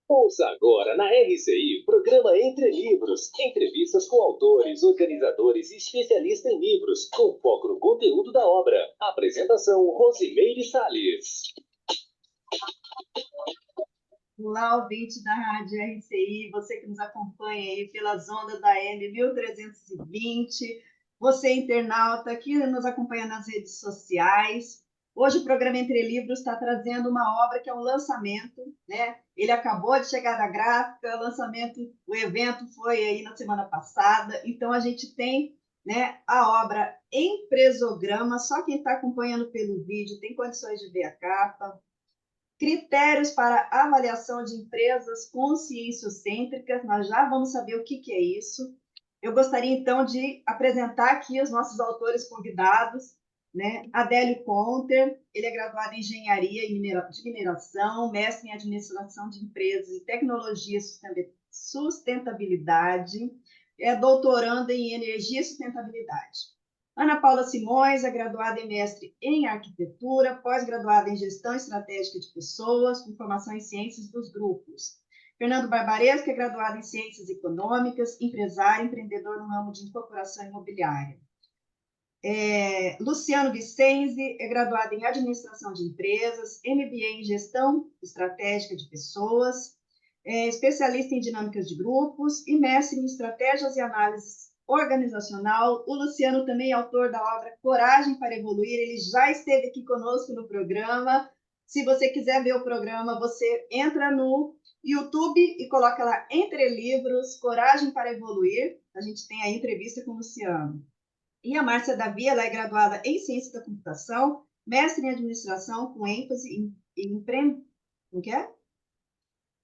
Ouça agora na RCI, programa Entre Livros. Entrevistas com autores, organizadores e especialistas em livros, com foco no conteúdo da obra. Apresentação, Rosimeire Salles. Olá, ouvinte da Rádio RCI, você que nos acompanha aí pelas ondas da AM 1320, você internauta que nos acompanha nas redes sociais. Hoje o programa Entre Livros está trazendo uma obra que é um lançamento, né? Ele acabou de chegar da gráfica, o evento foi aí na semana passada, então a gente tem, né, a obra Empresograma, só quem está acompanhando pelo vídeo tem condições de ver a capa. Critérios para avaliação de empresas conscienciocêntricas, nós já vamos saber o que é isso. Eu gostaria, então, de apresentar aqui os nossos autores convidados, né? Adélio Conter, ele é graduado em Engenharia de Mineração, mestre em Administração de Empresas e Tecnologia e Sustentabilidade, é doutorando em Energia e Sustentabilidade. Ana Paula Simões é graduada em mestre em arquitetura, pós-graduada em gestão estratégica de pessoas, com formação em ciências dos grupos. Fernando Barbaresco é graduado em ciências econômicas, empresário, empreendedor no ramo de incorporação imobiliária. Luciano Vicenzi é graduado em administração de empresas, MBA em gestão estratégica de pessoas, especialista em dinâmicas de grupos e mestre em estratégias e análises organizacional. O Luciano também é autor da obra Coragem para Evoluir, ele já esteve aqui conosco no programa. Se você quiser ver o programa, você entra no YouTube e coloca lá Entre Livros, Coragem para Evoluir. A gente tem a entrevista com o Luciano. E a Márcia Davi, ela é graduada em Ciência da Computação, mestre em Administração, com ênfase em Como que é?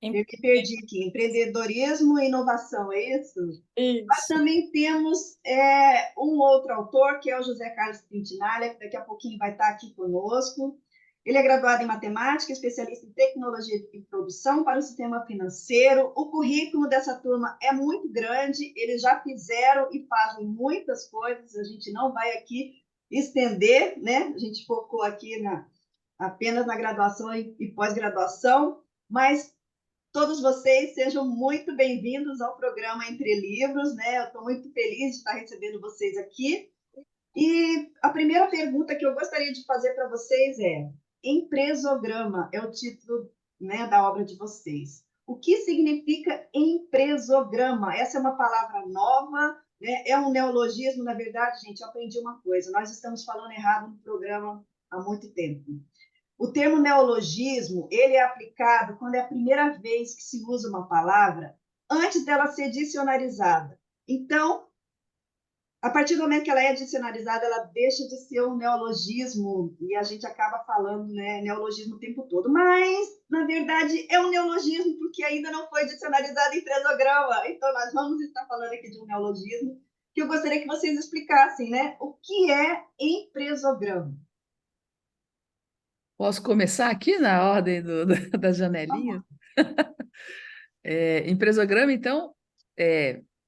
Eu me perdi aqui. Empreendedorismo e inovação, é isso? Isso. Nós também temos um outro autor, que é o José Carlos Quintinalha, que daqui a pouquinho vai estar aqui conosco. Ele é graduado em matemática, especialista em tecnologia e produção para o sistema financeiro. O currículo dessa turma é muito grande, eles já fizeram e fazem muitas coisas, a gente não vai aqui estender, né? A gente focou aqui apenas na graduação e pós-graduação, mas todos vocês sejam muito bem-vindos ao programa Entre Livros, né? Eu estou muito feliz de estar recebendo vocês aqui. E a primeira pergunta que eu gostaria de fazer para vocês é: Empresograma é o título, né, da obra de vocês. O que significa empresograma? Essa é uma palavra nova, né? É um neologismo, na verdade, gente, eu aprendi uma coisa, nós estamos falando errado no programa há muito tempo. O termo neologismo, ele é aplicado quando é a primeira vez que se usa uma palavra antes dela ser dicionarizada. Então, a partir do momento que ela é dicionarizada, ela deixa de ser um neologismo e a gente acaba falando, né, neologismo o tempo todo. Mas, na verdade, é um neologismo porque ainda não foi dicionarizado em empresograma. Então, nós vamos estar falando aqui de um neologismo que eu gostaria que vocês explicassem, né? O que é empresograma? Posso começar aqui na ordem das janelinhas? Empresograma, então,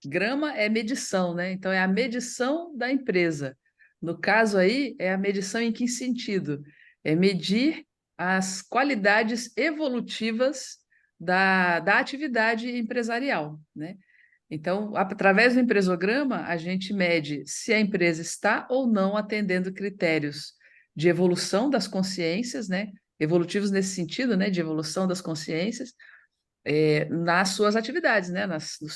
grama é medição, né? Então, é a medição da empresa. No caso aí, é a medição em que sentido? É medir as qualidades evolutivas da atividade empresarial, né? Então, através do empresograma, a gente mede se a empresa está ou não atendendo critérios de evolução das consciências, né? Evolutivos nesse sentido, né? De evolução das consciências, nas suas atividades, né? No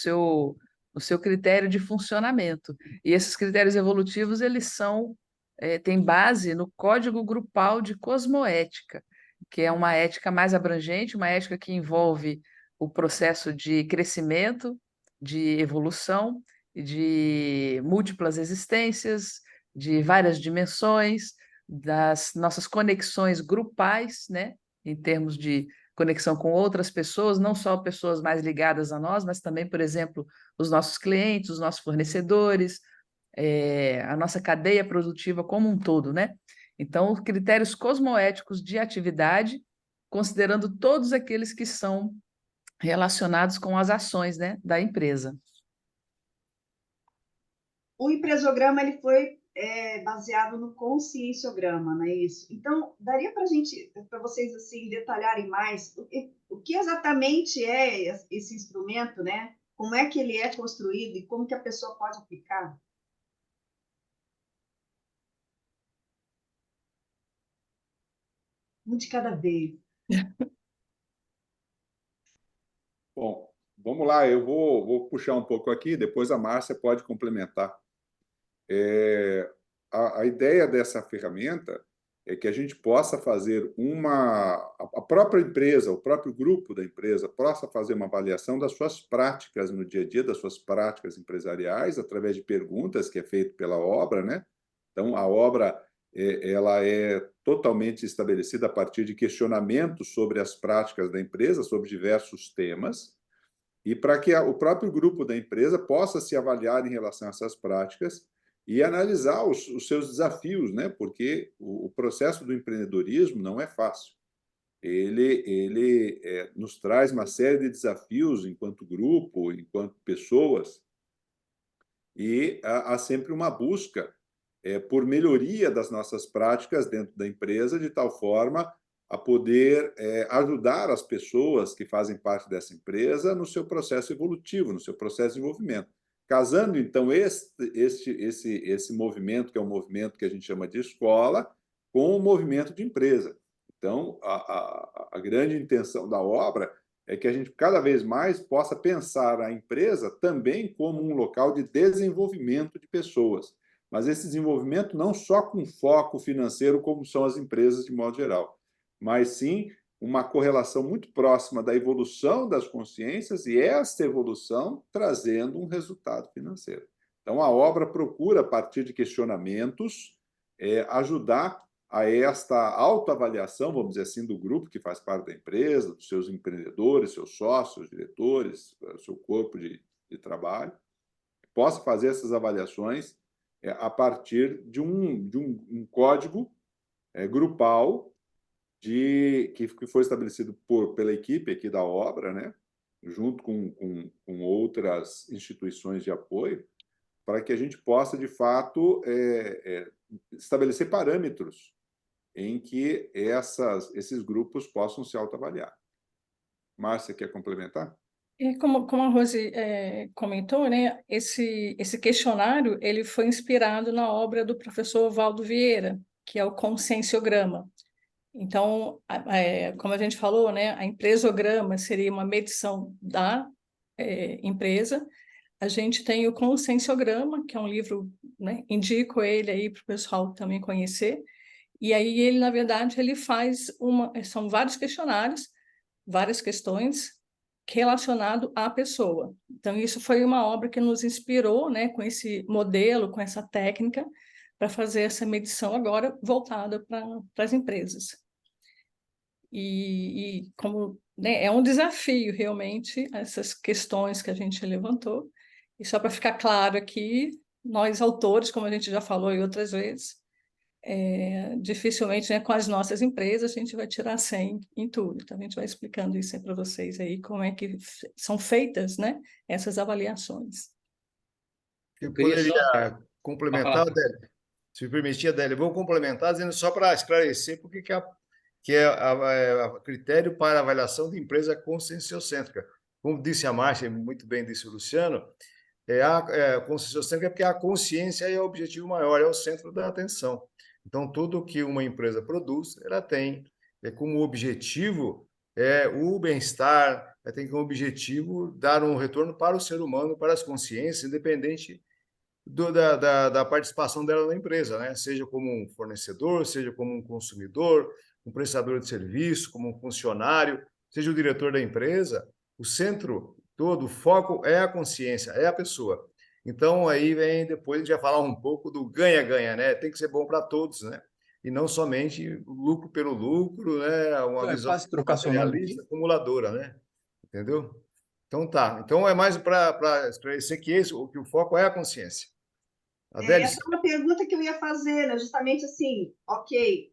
seu critério de funcionamento. E esses critérios evolutivos, eles têm base no Código Grupal de Cosmoética, que é uma ética mais abrangente, uma ética que envolve o processo de crescimento, de evolução, de múltiplas existências, de várias dimensões, das nossas conexões grupais, né? Em termos de conexão com outras pessoas, não só pessoas mais ligadas a nós, mas também, por exemplo, os nossos clientes, os nossos fornecedores, a nossa cadeia produtiva como um todo, né? Então, critérios cosmoéticos de atividade, considerando todos aqueles que são relacionados com as ações, né, da empresa. O empresograma ele foi é baseado no conscienciograma, não é isso? Então, daria para vocês assim detalharem mais o que exatamente é esse instrumento, né? Como é que ele é construído e como que a pessoa pode aplicar? Um de cada vez. Bom, vamos lá, eu vou puxar um pouco aqui, depois a Márcia pode complementar. A ideia dessa ferramenta é que a gente possa fazer a própria empresa, o próprio grupo da empresa, possa fazer uma avaliação das suas práticas no dia a dia, das suas práticas empresariais, através de perguntas que é feito pela obra, né? Então, a obra ela é totalmente estabelecida a partir de questionamentos sobre as práticas da empresa, sobre diversos temas, e para que o próprio grupo da empresa possa se avaliar em relação a essas práticas e analisar os seus desafios, né? Porque o processo do empreendedorismo não é fácil. Ele nos traz uma série de desafios enquanto grupo, enquanto pessoas, e há sempre uma busca por melhoria das nossas práticas dentro da empresa, de tal forma a poder ajudar as pessoas que fazem parte dessa empresa no seu processo evolutivo, no seu processo de desenvolvimento. Casando, então, esse movimento, que é um movimento que a gente chama de escola, com o movimento de empresa. Então, a grande intenção da obra é que a gente cada vez mais possa pensar a empresa também como um local de desenvolvimento de pessoas, mas esse desenvolvimento não só com foco financeiro, como são as empresas de modo geral, mas sim uma correlação muito próxima da evolução das consciências e esta evolução trazendo um resultado financeiro. Então, a obra procura, a partir de questionamentos, ajudar a esta autoavaliação, vamos dizer assim, do grupo que faz parte da empresa, dos seus empreendedores, seus sócios, diretores, seu corpo de trabalho, possa fazer essas avaliações a partir de um código grupal que foi estabelecido pela equipe aqui da obra, né, junto com outras instituições de apoio, para que a gente possa, de fato, estabelecer parâmetros em que esses grupos possam se autoavaliar. Márcia, quer complementar? Como a Rose comentou, né, esse questionário ele foi inspirado na obra do professor Valdo Vieira, que é o conscienciograma. Então, como a gente falou, né, a empresograma seria uma medição da empresa. A gente tem o conscienciograma, que é um livro, né, indico ele aí para o pessoal também conhecer. E aí ele, na verdade, ele faz são vários questionários, várias questões relacionado à pessoa. Então, isso foi uma obra que nos inspirou, né, com esse modelo, com essa técnica, para fazer essa medição agora voltada para as empresas. E como, né, é um desafio, realmente, essas questões que a gente levantou. E só para ficar claro aqui, nós autores, como a gente já falou em outras vezes, dificilmente, né, com as nossas empresas, a gente vai tirar 100 em tudo. Então, a gente vai explicando isso aí para vocês aí, como é que são feitas, né, essas avaliações. Eu poderia complementar, Adélia, se me permitir, Adélia, vou complementar dizendo só para esclarecer porque que é a critério para avaliação de empresa conscienciocêntrica. Como disse a Márcia, muito bem disse o Luciano, a conscienciocêntrica é porque a consciência é o objetivo maior, é o centro da atenção. Então, tudo que uma empresa produz, ela tem como objetivo o bem-estar, tem como objetivo dar um retorno para o ser humano, para as consciências, independente da participação dela na empresa, né? Seja como um fornecedor, seja como um consumidor, um prestador de serviço, como um funcionário, seja o diretor da empresa, o centro todo, o foco é a consciência, é a pessoa. Então, aí vem depois a gente vai falar um pouco do ganha-ganha, né? Tem que ser bom para todos, né? E não somente lucro pelo lucro, né? Uma visão materialista, acumuladora, né? Entendeu? Então, tá. Então, é mais para esclarecer que o foco é a consciência. Adélia? Essa é uma pergunta que eu ia fazer, né? Justamente assim, ok,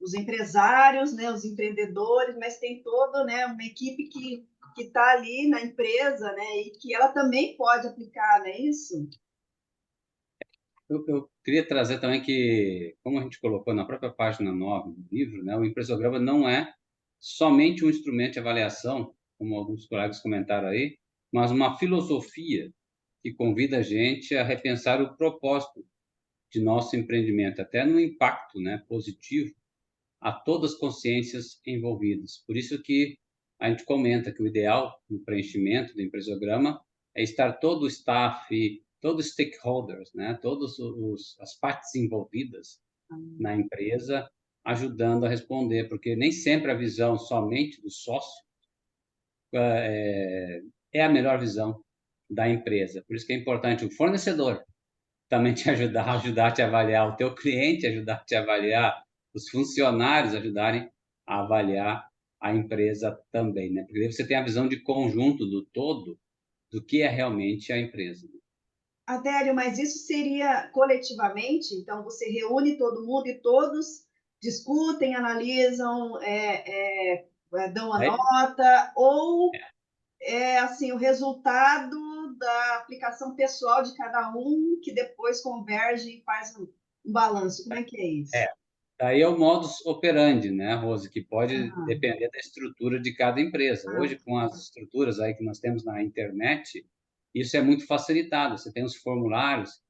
os empresários, né, os empreendedores, mas tem toda, né, uma equipe que está ali na empresa, né, e que ela também pode aplicar, não é isso? Eu queria trazer também que, como a gente colocou na própria página 9 do livro, né, o empresograma não é somente um instrumento de avaliação, como alguns colegas comentaram aí, mas uma filosofia que convida a gente a repensar o propósito de nosso empreendimento, até no impacto, né, positivo a todas as consciências envolvidas. Por isso que a gente comenta que o ideal no preenchimento do empresograma é estar todo o staff, todos os stakeholders, né, todas as partes envolvidas na empresa, ajudando a responder, porque nem sempre a visão somente do sócio é a melhor visão da empresa. Por isso que é importante o fornecedor também te ajudar a te avaliar, o teu cliente ajudar a te avaliar, os funcionários ajudarem a avaliar a empresa também, né? Porque aí você tem a visão de conjunto do todo do que é realmente a empresa. Adélio, mas isso seria coletivamente? Então, você reúne todo mundo e todos discutem, analisam, dão a Aí, nota, ou é assim, o resultado da aplicação pessoal de cada um, que depois converge e faz um balanço. Como é que é isso? Daí é o modus operandi, né, Rose, que pode Ah, depender da estrutura de cada empresa. ah, Hoje, com as estruturas aí que nós temos na internet, isso é muito facilitado. Você tem os formulários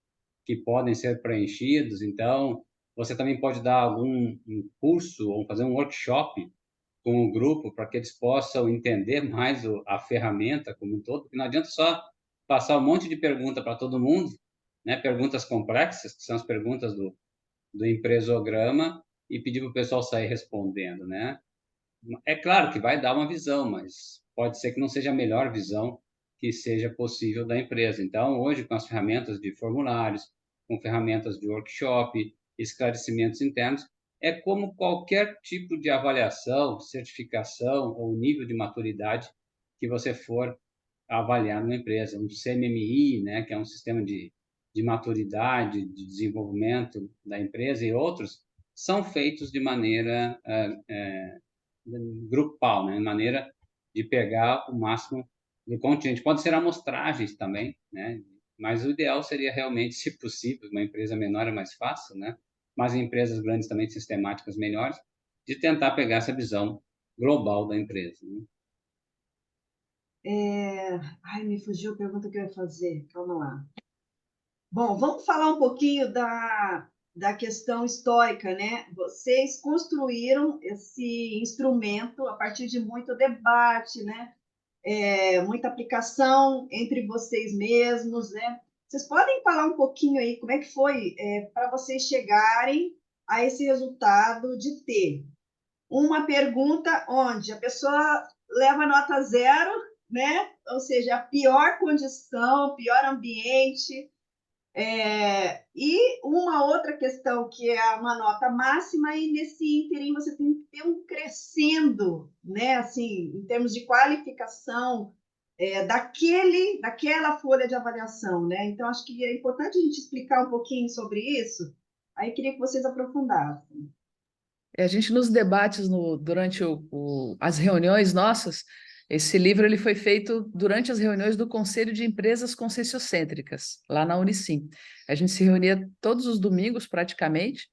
que podem ser preenchidos, então você também pode dar algum um curso ou fazer um workshop com o grupo para que eles possam entender mais a ferramenta como um todo, porque não adianta só passar um monte de pergunta para todo mundo, né, perguntas complexas, que são as perguntas do empresograma, e pedir para o pessoal sair respondendo, né? É claro que vai dar uma visão, mas pode ser que não seja a melhor visão que seja possível da empresa. Então, hoje, com as ferramentas de formulários, com ferramentas de workshop, esclarecimentos internos, é como qualquer tipo de avaliação, certificação ou nível de maturidade que você for avaliar numa empresa. Um CMMI, né, que é um sistema de maturidade, de desenvolvimento da empresa, e outros, são feitos de maneira grupal, né? Maneira de pegar o máximo do contingente. Pode ser amostragens também, né? Mas o ideal seria realmente, se possível, uma empresa menor é mais fácil, né? Mas em empresas grandes também, sistemáticas melhores, de tentar pegar essa visão global da empresa, né? Ai, me fugiu a pergunta que eu ia fazer. Calma lá. Bom, vamos falar um pouquinho da questão histórica, né? Vocês construíram esse instrumento a partir de muito debate, né? Muita aplicação entre vocês mesmos, né? Vocês podem falar um pouquinho aí como é que foi para vocês chegarem a esse resultado de ter uma pergunta onde a pessoa leva nota zero, né? Ou seja, a pior condição, pior ambiente, e uma outra questão que é uma nota máxima, e nesse ínterim você tem que ter um crescendo, né? Assim, em termos de qualificação daquela folha de avaliação, né? Então, acho que é importante a gente explicar um pouquinho sobre isso. Aí queria que vocês aprofundassem. A gente nos debates durante as reuniões nossas, esse livro ele foi feito durante as reuniões do Conselho de Empresas Conscienciocêntricas, lá na Unicim. A gente se reunia todos os domingos, praticamente,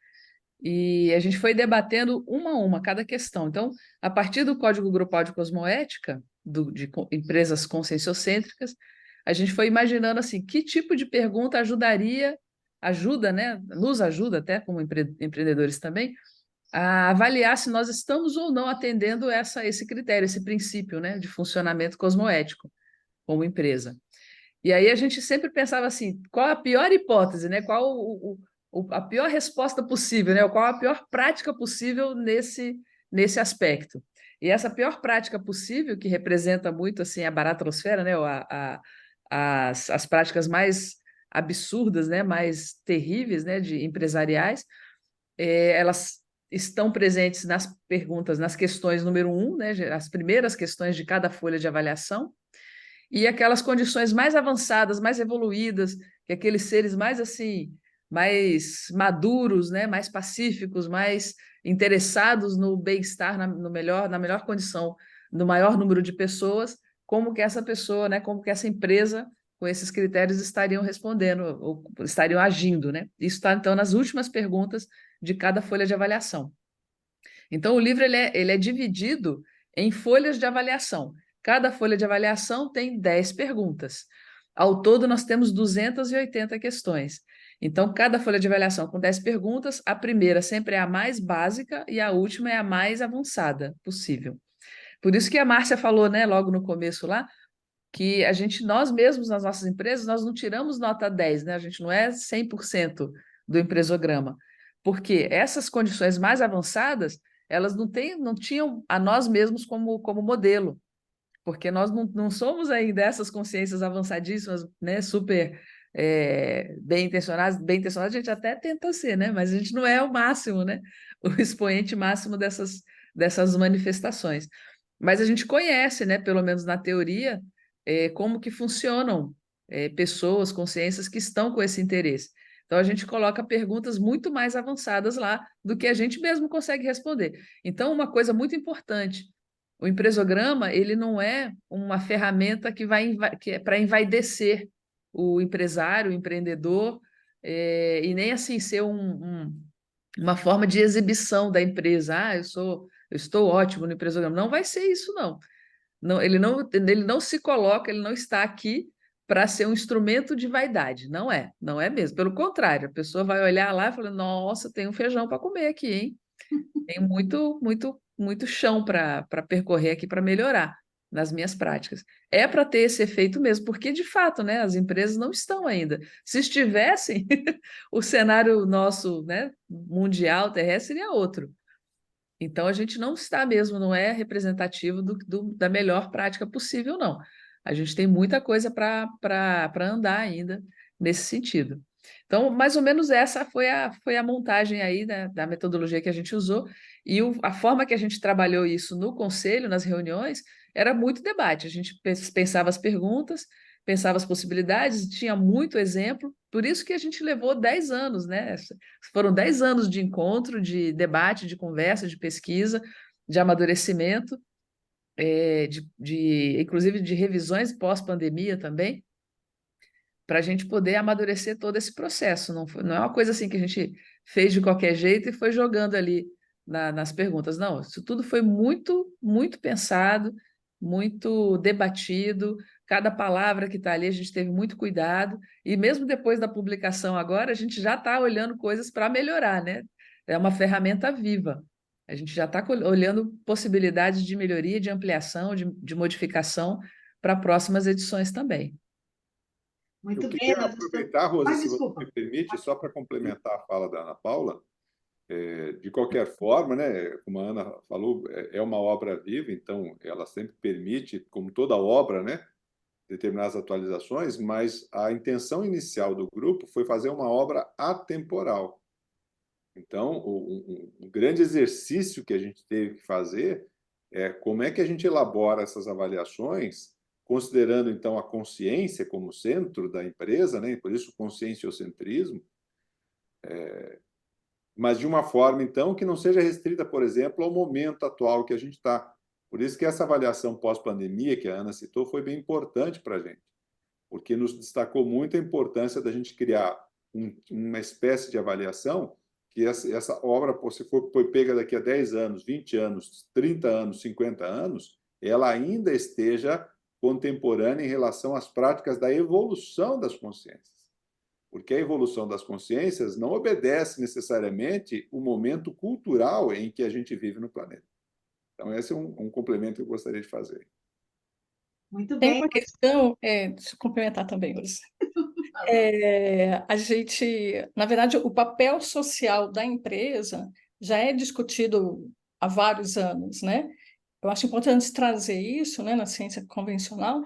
e a gente foi debatendo uma a uma cada questão. Então, a partir do Código Grupal de Cosmoética, de empresas conscienciocêntricas, a gente foi imaginando assim, que tipo de pergunta ajuda, né? Nos ajuda até como empreendedores também, a avaliar se nós estamos ou não atendendo esse critério, esse princípio, né, de funcionamento cosmoético como empresa. E aí a gente sempre pensava assim, qual a pior hipótese, né? Qual a pior resposta possível, né? Qual a pior prática possível nesse aspecto. E essa pior prática possível, que representa muito assim a baratrosfera, né? As práticas mais absurdas, né? Mais terríveis, né? De empresariais, elas estão presentes nas perguntas, nas questões número 1, né? As primeiras questões de cada folha de avaliação, e aquelas condições mais avançadas, mais evoluídas, que aqueles seres mais assim, mais maduros, né, mais pacíficos, mais interessados no bem-estar, na melhor condição, no maior número de pessoas, como que essa pessoa, né, como que essa empresa com esses critérios estariam respondendo, ou estariam agindo, né? Isso está, então, nas últimas perguntas de cada folha de avaliação. Então, o livro ele é dividido em folhas de avaliação. Cada folha de avaliação tem 10 perguntas. Ao todo, nós temos 280 questões. Então, cada folha de avaliação com 10 perguntas, a primeira sempre é a mais básica e a última é a mais avançada possível. Por isso que a Márcia falou, né, logo no começo lá, que nós mesmos, nas nossas empresas, nós não tiramos nota 10, né? A gente não é 100% do empresograma, porque essas condições mais avançadas, elas não tinham a nós mesmos como modelo, porque nós não somos ainda essas consciências avançadíssimas, né? Super bem intencionadas, a gente até tenta ser, né? Mas a gente não é o máximo, né? O expoente máximo dessas manifestações. Mas a gente conhece, né? Pelo menos na teoria, como que funcionam pessoas, consciências que estão com esse interesse. Então, a gente coloca perguntas muito mais avançadas lá do que a gente mesmo consegue responder. Então, uma coisa muito importante, o empresograma, ele não é uma ferramenta que é para envaidecer o empresário, o empreendedor, e nem assim ser uma forma de exibição da empresa. Eu estou ótimo no empresograma. Não vai ser isso, não. Ele não se coloca, ele não está aqui para ser um instrumento de vaidade. Não é mesmo. Pelo contrário, a pessoa vai olhar lá e falar: nossa, tem um feijão para comer aqui, hein? Tem muito, muito, muito chão para percorrer aqui para melhorar nas minhas práticas. É para ter esse efeito mesmo, porque de fato, né, as empresas não estão ainda. Se estivessem, o cenário nosso, né, mundial, terrestre, seria outro. Então, a gente não está mesmo, não é representativo da melhor prática possível, não. A gente tem muita coisa para andar ainda nesse sentido. Então, mais ou menos essa foi a montagem aí, né, da metodologia que a gente usou, e a forma que a gente trabalhou isso no conselho, nas reuniões, era muito debate. A gente pensava as perguntas, pensava as possibilidades, tinha muito exemplo, por isso que a gente levou 10 anos, né? Foram 10 anos de encontro, de debate, de conversa, de pesquisa, de amadurecimento, inclusive de revisões pós-pandemia também, para a gente poder amadurecer todo esse processo. Não é uma coisa assim que a gente fez de qualquer jeito e foi jogando ali nas perguntas. Não, isso tudo foi muito, muito pensado, muito debatido. Cada palavra que está ali, a gente teve muito cuidado. E mesmo depois da publicação agora, a gente já está olhando coisas para melhorar, né? É uma ferramenta viva. A gente já está olhando possibilidades de melhoria, de ampliação, de modificação para próximas edições também. Muito Eu bem, queria nós aproveitar, Rosa, se você desculpa. me permite, só para complementar a fala da Ana Paula. De qualquer forma, né, como a Ana falou, é uma obra viva, então ela sempre permite, como toda obra, né, determinadas atualizações, mas a intenção inicial do grupo foi fazer uma obra atemporal. Então, um grande exercício que a gente teve que fazer é como é que a gente elabora essas avaliações, considerando, então, a consciência como centro da empresa, né? Por isso, conscienciocentrismo, mas de uma forma, então, que não seja restrita, por exemplo, ao momento atual que a gente está. Por isso que essa avaliação pós-pandemia, que a Ana citou, foi bem importante para a gente, porque nos destacou muito a importância da gente criar uma espécie de avaliação que essa obra, se foi pega daqui a 10 anos, 20 anos, 30 anos, 50 anos, ela ainda esteja contemporânea em relação às práticas da evolução das consciências. Porque a evolução das consciências não obedece necessariamente o momento cultural em que a gente vive no planeta. Então, esse é um complemento que eu gostaria de fazer. Muito Tem bem. uma questão, deixa eu complementar também, Luiz. A gente, na verdade, o papel social da empresa já é discutido há vários anos, né? Eu acho importante trazer isso, né, na ciência convencional,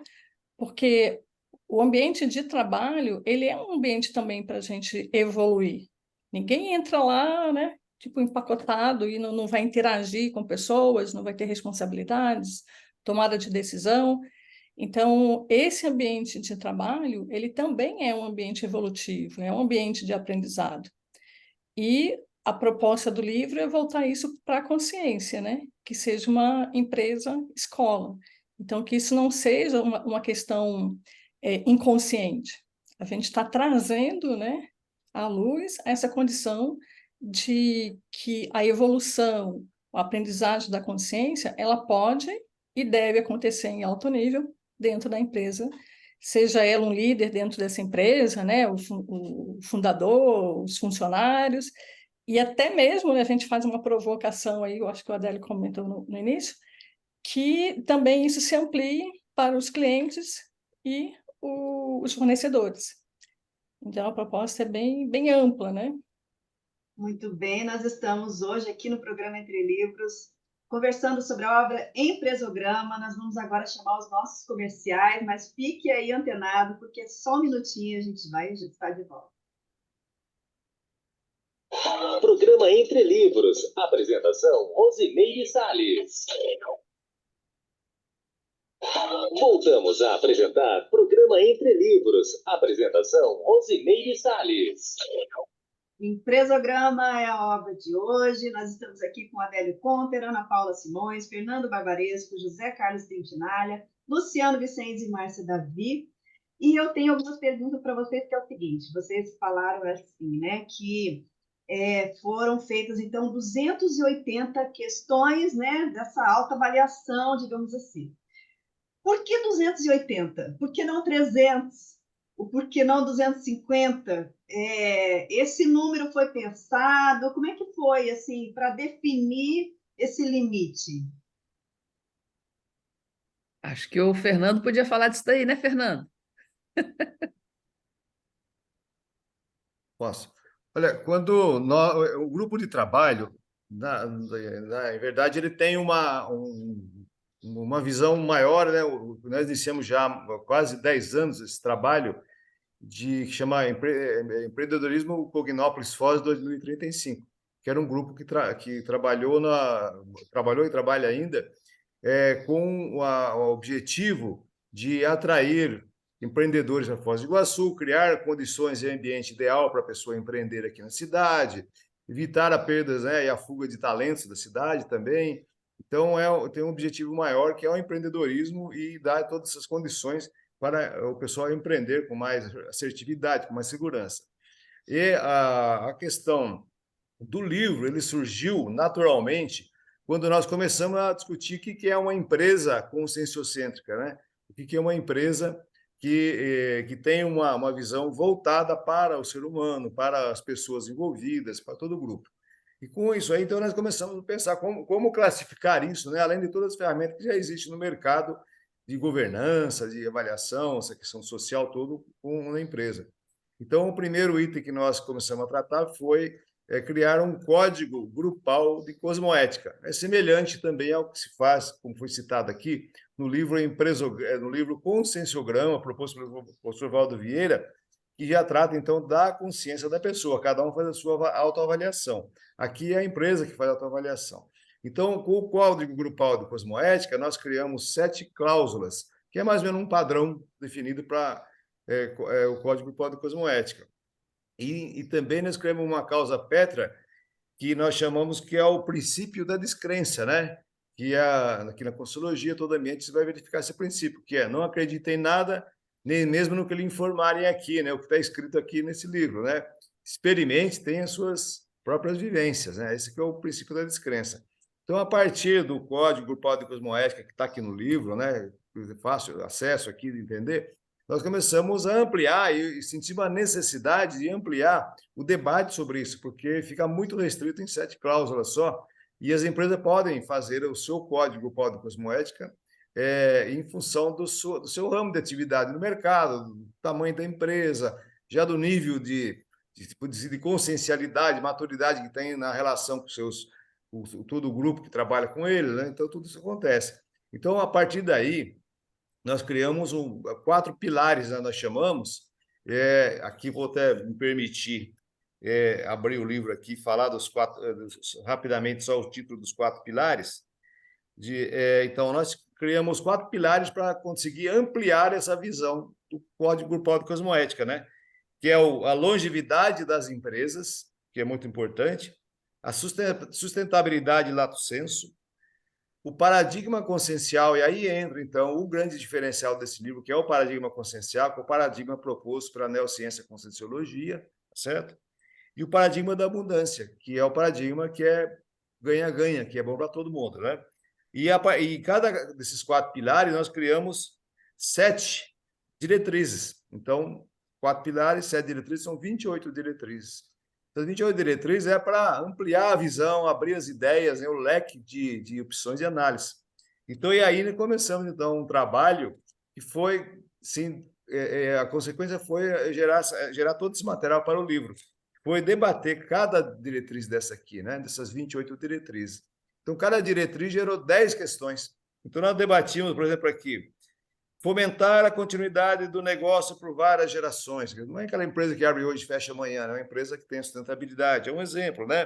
porque o ambiente de trabalho, ele é um ambiente também para a gente evoluir. Ninguém entra lá, né, tipo empacotado e não vai interagir com pessoas, não vai ter responsabilidades, tomada de decisão. Então, esse ambiente de trabalho, ele também é um ambiente evolutivo, é um ambiente de aprendizado. E a proposta do livro é voltar isso para a consciência, né? Que seja uma empresa escola. Então, que isso não seja uma questão inconsciente. A gente está trazendo, né, à luz essa condição de que a evolução, a aprendizagem da consciência, ela pode e deve acontecer em alto nível dentro da empresa, seja ela um líder dentro dessa empresa, né, o fundador, os funcionários, e até mesmo, né, a gente faz uma provocação aí, eu acho que o Adélio comentou no início, que também isso se amplie para os clientes e os fornecedores. Então, a proposta é bem ampla, né? Muito bem, nós estamos hoje aqui no programa Entre Livros, conversando sobre a obra Empresograma. Nós vamos agora chamar os nossos comerciais, mas fique aí antenado, porque só um minutinho a gente está de volta. Programa Entre Livros. Apresentação, Rosimeire Salles. Voltamos a apresentar Programa Entre Livros. Apresentação, Rosimeire Salles. Empresograma é a obra de hoje. Nós estamos aqui com Adélio Conter, Ana Paula Simões, Fernando Barbaresco, José Carlos Trentinalha, Luciano Vicente e Márcia Davi. E eu tenho algumas perguntas para vocês, que é o seguinte: vocês falaram assim, né, que foram feitas, então, 280 questões, né, dessa autoavaliação, digamos assim. Por que 280? Por que não 300? Por que não 250? Esse número foi pensado? Como é que foi, assim, para definir esse limite? Acho que o Fernando podia falar disso daí, né, Fernando? Posso? Olha, o grupo de trabalho, em verdade, ele tem uma visão maior, né? Nós iniciamos já há quase 10 anos esse trabalho que chama Empreendedorismo Cognópolis Foz 2035, que era um grupo que trabalhou e trabalha ainda com o objetivo de atrair empreendedores na Foz do Iguaçu, criar condições e ambiente ideal para a pessoa empreender aqui na cidade, evitar a perda, né, e a fuga de talentos da cidade também. Então, tem um objetivo maior, que é o empreendedorismo, e dar todas essas condições para o pessoal empreender com mais assertividade, com mais segurança. E a questão do livro, ele surgiu naturalmente quando nós começamos a discutir o que é uma empresa conscienciocêntrica, né? O que é uma empresa que tem uma visão voltada para o ser humano, para as pessoas envolvidas, para todo o grupo. E com isso aí, então, nós começamos a pensar como classificar isso, né? Além de todas as ferramentas que já existem no mercado de governança, de avaliação, essa questão social, tudo com uma empresa. Então, o primeiro item que nós começamos a tratar foi criar um código grupal de cosmoética. É semelhante também ao que se faz, como foi citado aqui, no livro Conscienciograma, proposto pelo professor Valdo Vieira, que já trata, então, da consciência da pessoa. Cada um faz a sua autoavaliação. Aqui é a empresa que faz a autoavaliação. Então, com o código grupal de cosmoética, nós criamos 7 cláusulas, que é mais ou menos um padrão definido para o código grupal de cosmoética. E também nós criamos uma causa petra, que nós chamamos que é o princípio da descrença, né? Que aqui na Consciologia, todo ambiente, você vai verificar esse princípio, que é não acredite em nada, nem mesmo no que lhe informarem aqui, né? O que está escrito aqui nesse livro, né? Experimente, tenha as suas próprias vivências, né? Esse que é o princípio da descrença. Então, a partir do código grupal de cosmoética, que está aqui no livro, né? Fácil acesso aqui de entender, nós começamos a ampliar e sentimos a necessidade de ampliar o debate sobre isso, porque fica muito restrito em 7 cláusulas só, e as empresas podem fazer o seu código de cosmoética em função do seu ramo de atividade no mercado, do tamanho da empresa, já do nível de consciencialidade, maturidade que tem na relação com todo o grupo que trabalha com ele, né? Então, tudo isso acontece. Então, a partir daí, nós criamos 4 pilares, né, nós chamamos. Aqui vou até me permitir abrir o livro aqui e falar dos 4, rapidamente, só o título dos 4 pilares. Então, nós criamos 4 pilares para conseguir ampliar essa visão do código grupal de cosmoética, né? Que é a longevidade das empresas, que é muito importante, a sustentabilidade lato sensu, o paradigma consciencial, e aí entra, então, o grande diferencial desse livro, que é o paradigma consciencial, que é o paradigma proposto para a neociência e conscienciologia, certo? E o paradigma da abundância, que é o paradigma que é ganha-ganha, que é bom para todo mundo, né? E cada desses 4 pilares, nós criamos 7 diretrizes. Então, 4 pilares, 7 diretrizes, são 28 diretrizes. Então, 28 diretrizes é para ampliar a visão, abrir as ideias, né, o leque de opções de análise. Então, e aí começamos, então, um trabalho que foi, sim, a consequência foi gerar todo esse material para o livro. Foi debater cada diretriz dessa aqui, né, dessas 28 diretrizes. Então, cada diretriz gerou 10 questões. Então, nós debatimos, por exemplo, aqui, fomentar a continuidade do negócio por várias gerações. Não é aquela empresa que abre hoje e fecha amanhã, é uma empresa que tem sustentabilidade. É um exemplo, né?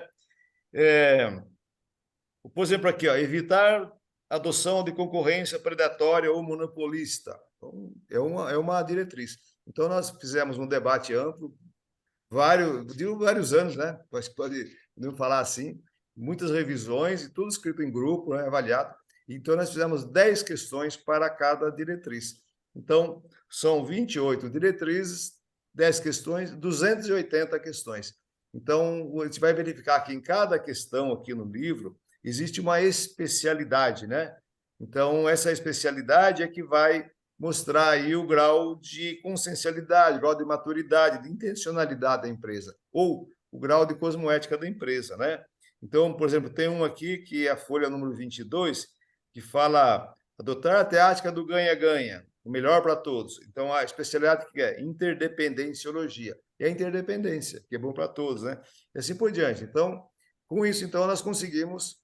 Por exemplo, aqui, ó, evitar adoção de concorrência predatória ou monopolista. Então, é uma diretriz. Então, nós fizemos um debate amplo, de vários anos, né? Podemos falar assim, muitas revisões e tudo escrito em grupo, né? Avaliado. Então, nós fizemos 10 questões para cada diretriz. Então, são 28 diretrizes, 10 questões, 280 questões. Então, a gente vai verificar que em cada questão aqui no livro existe uma especialidade, né? Então, essa especialidade é que vai mostrar aí o grau de consciencialidade, o grau de maturidade, de intencionalidade da empresa, ou o grau de cosmoética da empresa, né? Então, por exemplo, tem um aqui que é a folha número 22, que fala adotar a teática do ganha-ganha, o melhor para todos. Então, a especialidade que é interdependenciologia. E a interdependência, que é bom para todos, né? E assim por diante. Então, com isso, então, nós conseguimos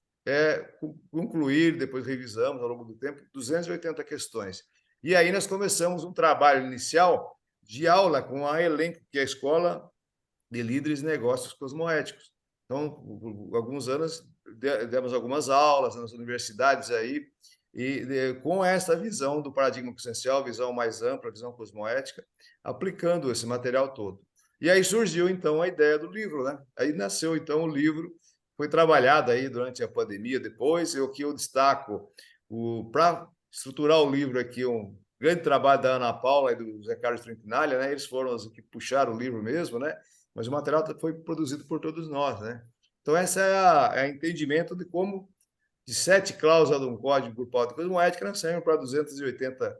concluir, depois revisamos ao longo do tempo, 280 questões. E aí nós começamos um trabalho inicial de aula com a Elenco, que é a Escola de Líderes de Negócios Cosmoéticos. Então, por alguns anos, demos algumas aulas nas universidades aí, e com essa visão do paradigma consciencial, visão mais ampla, visão cosmoética, aplicando esse material todo. E aí surgiu, então, a ideia do livro, né? Aí nasceu, então, o livro, foi trabalhado aí durante a pandemia depois, e o que eu destaco, para estruturar o livro aqui, um grande trabalho da Ana Paula e do José Carlos Trentinaglia, né? Eles foram os que puxaram o livro mesmo, né? Mas o material foi produzido por todos nós, né? Então, esse é o entendimento de como, de 7 cláusulas de um código grupal de cosmoética, nós saímos para 280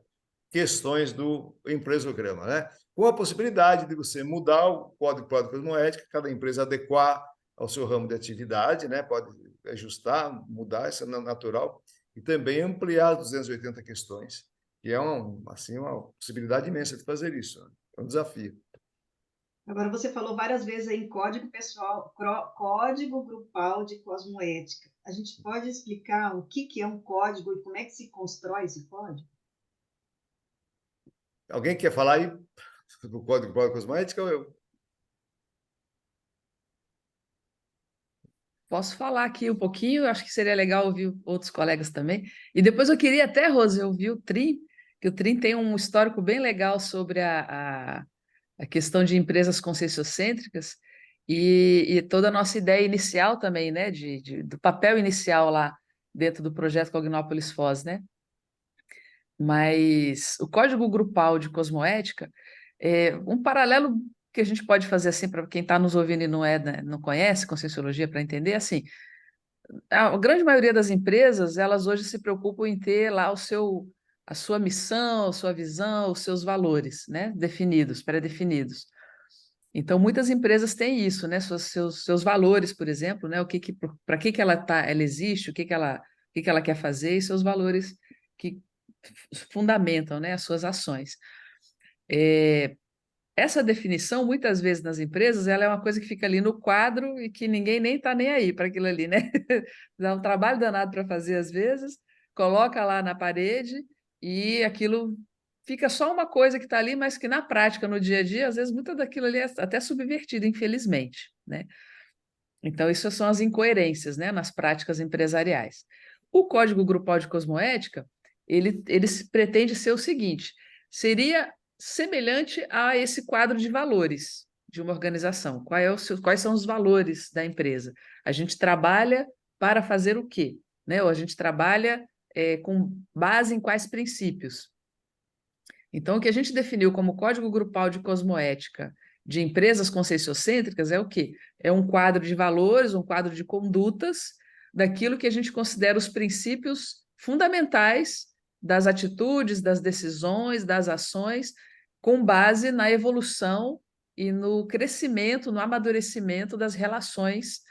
questões do empresograma, né? Com a possibilidade de você mudar o código de cosmoética, cada empresa adequar ao seu ramo de atividade, né? Pode ajustar, mudar, isso é natural, e também ampliar as 280 questões, que é assim, uma possibilidade imensa de fazer isso, né? É um desafio. Agora, você falou várias vezes aí em código pessoal, código grupal de cosmoética. A gente pode explicar o que é um código e como é que se constrói esse código? Alguém quer falar aí do código grupal de cosmoética ou eu? Posso falar aqui um pouquinho, acho que seria legal ouvir outros colegas também. E depois eu queria até, Rose, ouvir o Trim, que o Trim tem um histórico bem legal sobre a questão de empresas conscienciocêntricas e toda a nossa ideia inicial também, né, do papel inicial lá dentro do projeto Cognópolis Foz, né? Mas o código grupal de cosmoética é um paralelo que a gente pode fazer assim para quem está nos ouvindo e não né, não conhece Conscienciologia para entender assim. A grande maioria das empresas, elas hoje se preocupam em ter lá a sua missão, a sua visão, os seus valores, né, definidos, pré-definidos. Então, muitas empresas têm isso, né, seus valores, por exemplo, né, para que ela existe, o que ela quer fazer e seus valores que fundamentam, né, as suas ações. Essa definição, muitas vezes nas empresas, ela é uma coisa que fica ali no quadro e que ninguém nem está nem aí para aquilo ali, né? Dá um trabalho danado para fazer às vezes, coloca lá na parede e aquilo fica só uma coisa que está ali, mas que na prática, no dia a dia, às vezes muito daquilo ali é até subvertido, infelizmente, né? Então, isso são as incoerências, né, nas práticas empresariais. O Código Grupal de Cosmoética, ele pretende ser o seguinte, seria semelhante a esse quadro de valores de uma organização. Quais são os valores da empresa? A gente trabalha para fazer o quê? né? Ou a gente trabalha com base em quais princípios? Então, o que a gente definiu como Código Grupal de Cosmoética de empresas conscienciocêntricas é o quê? É um quadro de valores, um quadro de condutas daquilo que a gente considera os princípios fundamentais das atitudes, das decisões, das ações, com base na evolução e no crescimento, no amadurecimento das relações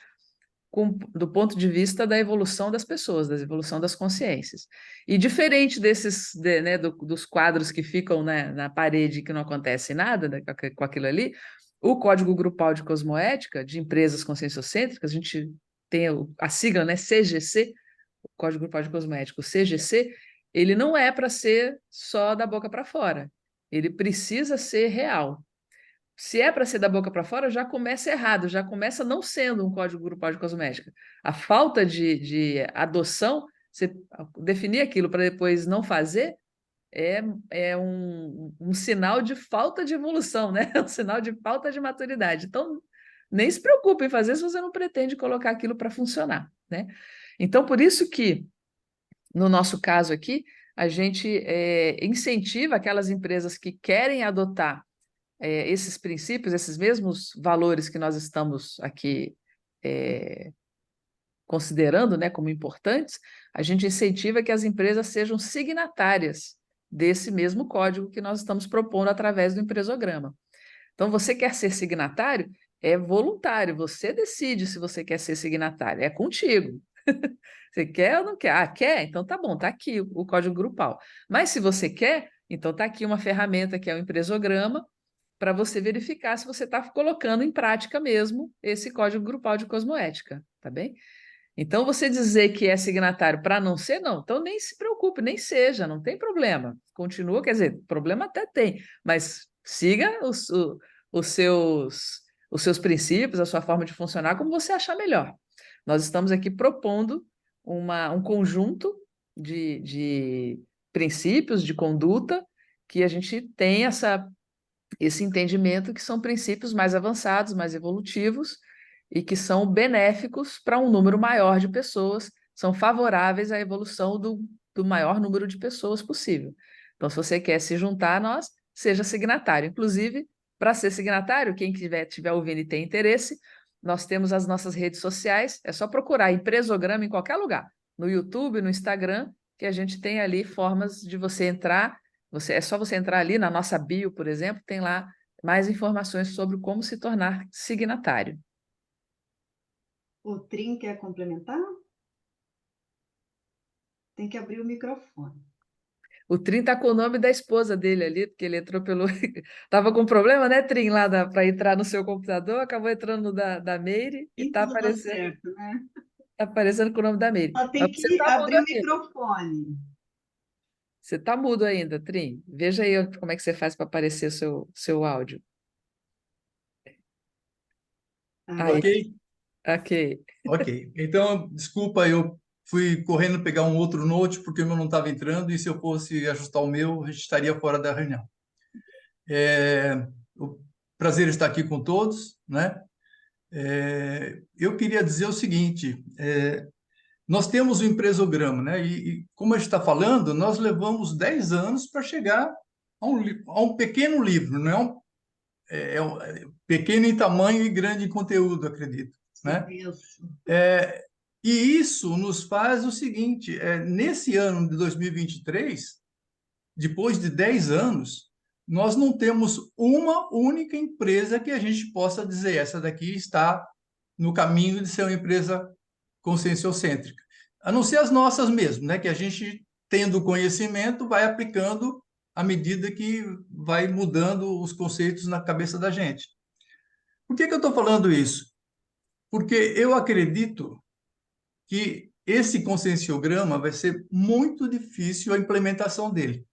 do ponto de vista da evolução das pessoas, da evolução das consciências. E diferente né, dos quadros que ficam, né, na parede que não acontece nada, né, com aquilo ali, o Código Grupal de Cosmoética de empresas conscienciocêntricas, a gente tem a sigla, né, CGC, o Código Grupal de Cosmoética, o CGC, ele não é para ser só da boca para fora, ele precisa ser real. Se é para ser da boca para fora, já começa errado, já começa não sendo um código grupal de cosmética. A falta de adoção, você definir aquilo para depois não fazer, é um sinal de falta de evolução, né? É um sinal de falta de maturidade. Então, nem se preocupe em fazer se você não pretende colocar aquilo para funcionar, né? Então, por isso que, no nosso caso aqui, a gente incentiva aquelas empresas que querem adotar esses princípios, esses mesmos valores que nós estamos aqui considerando, né, como importantes, a gente incentiva que as empresas sejam signatárias desse mesmo código que nós estamos propondo através do empresograma. Então, você quer ser signatário? É voluntário, você decide se você quer ser signatário, é contigo. Você quer ou não quer? Ah, quer? Então tá bom, tá aqui o código grupal. Mas se você quer, então tá aqui uma ferramenta que é o empresograma, para você verificar se você está colocando em prática mesmo esse código grupal de cosmoética, tá bem? Então, você dizer que é signatário para não ser, não. Então, nem se preocupe, nem seja, não tem problema. Continua, quer dizer, problema até tem, mas siga os seus princípios, a sua forma de funcionar, como você achar melhor. Nós estamos aqui propondo um conjunto de princípios, de conduta, que a gente tem esse entendimento que são princípios mais avançados, mais evolutivos e que são benéficos para um número maior de pessoas, são favoráveis à evolução do maior número de pessoas possível. Então, se você quer se juntar a nós, seja signatário. Inclusive, para ser signatário, quem estiver ouvindo e tem interesse, nós temos as nossas redes sociais, é só procurar Empresograma em qualquer lugar, no YouTube, no Instagram, que a gente tem ali formas de você entrar. É só você entrar ali na nossa bio, por exemplo, tem lá mais informações sobre como se tornar signatário. O Trim quer complementar? Tem que abrir o microfone. O Trim está com o nome da esposa dele ali, porque ele entrou pelo... Estava com problema, né, Trim, lá para entrar no seu computador, acabou entrando no da Meire e está aparecendo, certo, né? tá aparecendo com o nome da Meire. Só tem Mas que você tá abrir o mudo ainda. microfone. Você está mudo ainda, Trim. Veja aí como é que você faz para aparecer seu áudio. Aí, Ok? ok. Ok. Então, desculpa, eu fui correndo pegar um outro note porque o meu não estava entrando e se eu fosse ajustar o meu, a gente estaria fora da reunião. O prazer estar aqui com todos, né? Eu queria dizer o seguinte, nós temos o empresograma, né? E como a gente está falando, nós levamos 10 anos para chegar a um pequeno livro, não é um pequeno em tamanho e grande em conteúdo, acredito, né? Isso. E isso nos faz o seguinte, nesse ano de 2023, depois de 10 anos, nós não temos uma única empresa que a gente possa dizer, essa daqui está no caminho de ser uma empresa conscienciocêntrica. A não ser as nossas mesmo, né? Que a gente, tendo conhecimento, vai aplicando à medida que vai mudando os conceitos na cabeça da gente. Por que eu estou falando isso? Porque eu acredito que esse conscienciograma vai ser muito difícil a implementação dele.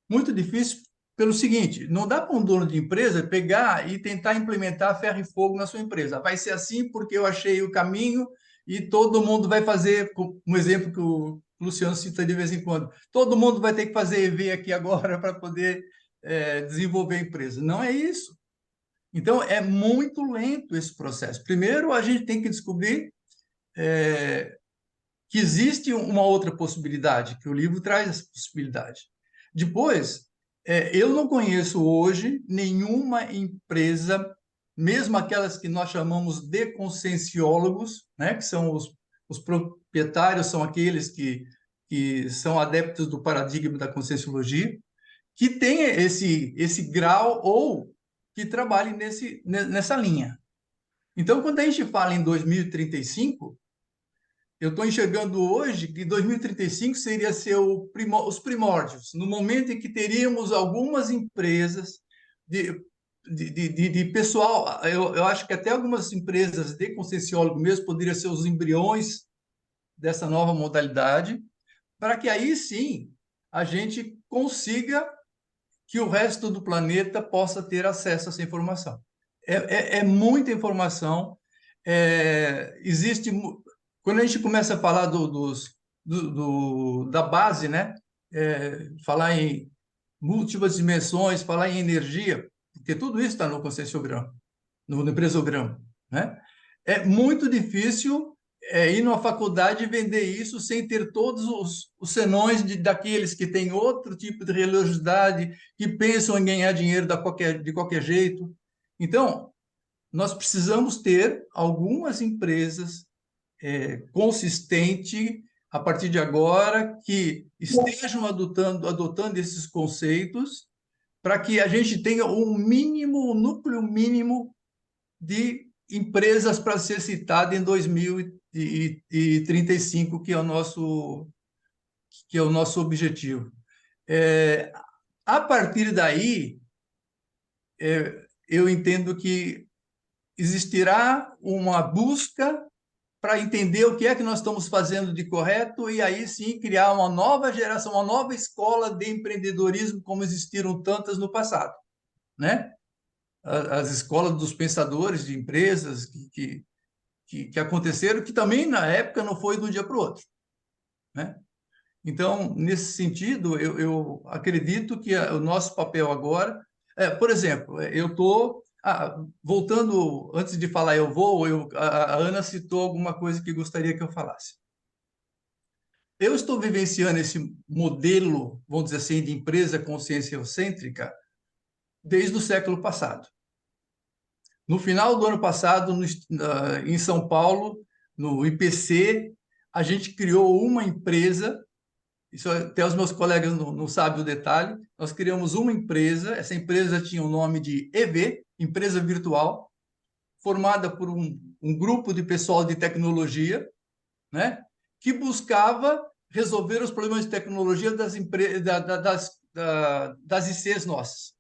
Muito difícil pelo seguinte, não dá para um dono de empresa pegar e tentar implementar ferro e fogo na sua empresa. Vai ser assim porque eu achei o caminho e todo mundo vai fazer, um exemplo que o Luciano cita de vez em quando, todo mundo vai ter que fazer EV aqui agora para poder desenvolver a empresa. Não é isso. Então, é muito lento esse processo. Primeiro, a gente tem que descobrir que existe uma outra possibilidade, que o livro traz essa possibilidade. Depois, eu não conheço hoje nenhuma empresa, mesmo aquelas que nós chamamos de conscienciólogos, né, que são os proprietários, são aqueles que são adeptos do paradigma da conscienciologia, que tenha esse grau ou que trabalhe nessa linha. Então, quando a gente fala em 2035, eu estou enxergando hoje que 2035 seria ser os primórdios, no momento em que teríamos algumas empresas de pessoal, eu acho que até algumas empresas de conscienciólogo mesmo poderiam ser os embriões dessa nova modalidade, para que aí sim a gente consiga que o resto do planeta possa ter acesso a essa informação. É muita informação. Existe, quando a gente começa a falar da base, né? Falar em múltiplas dimensões, falar em energia, porque tudo isso está no conscienciograma, no empresograma, né? É muito difícil ir numa faculdade e vender isso sem ter todos os senões daqueles que têm outro tipo de religiosidade, que pensam em ganhar dinheiro de qualquer jeito. Então, nós precisamos ter algumas empresas consistentes, a partir de agora, que estejam adotando esses conceitos, para que a gente tenha um núcleo mínimo de empresas para ser citada em 2035, que é o nosso objetivo. A partir daí, eu entendo que existirá uma busca para entender o que é que nós estamos fazendo de correto e aí sim criar uma nova geração, uma nova escola de empreendedorismo, como existiram tantas no passado, né? As escolas dos pensadores de empresas que aconteceram, que também na época não foi de um dia para o outro, né? Então, nesse sentido, eu acredito que o nosso papel agora, por exemplo, eu estou voltando, antes de falar a Ana citou alguma coisa que gostaria que eu falasse. Eu estou vivenciando esse modelo, vamos dizer assim, de empresa conscienciocêntrica desde o século passado. No final do ano passado, em São Paulo, no IPC, a gente criou uma empresa, isso até os meus colegas não sabem o detalhe, nós criamos uma empresa, essa empresa tinha o nome de EV, Empresa Virtual, formada por um grupo de pessoal de tecnologia, né, que buscava resolver os problemas de tecnologia das ICs nossas.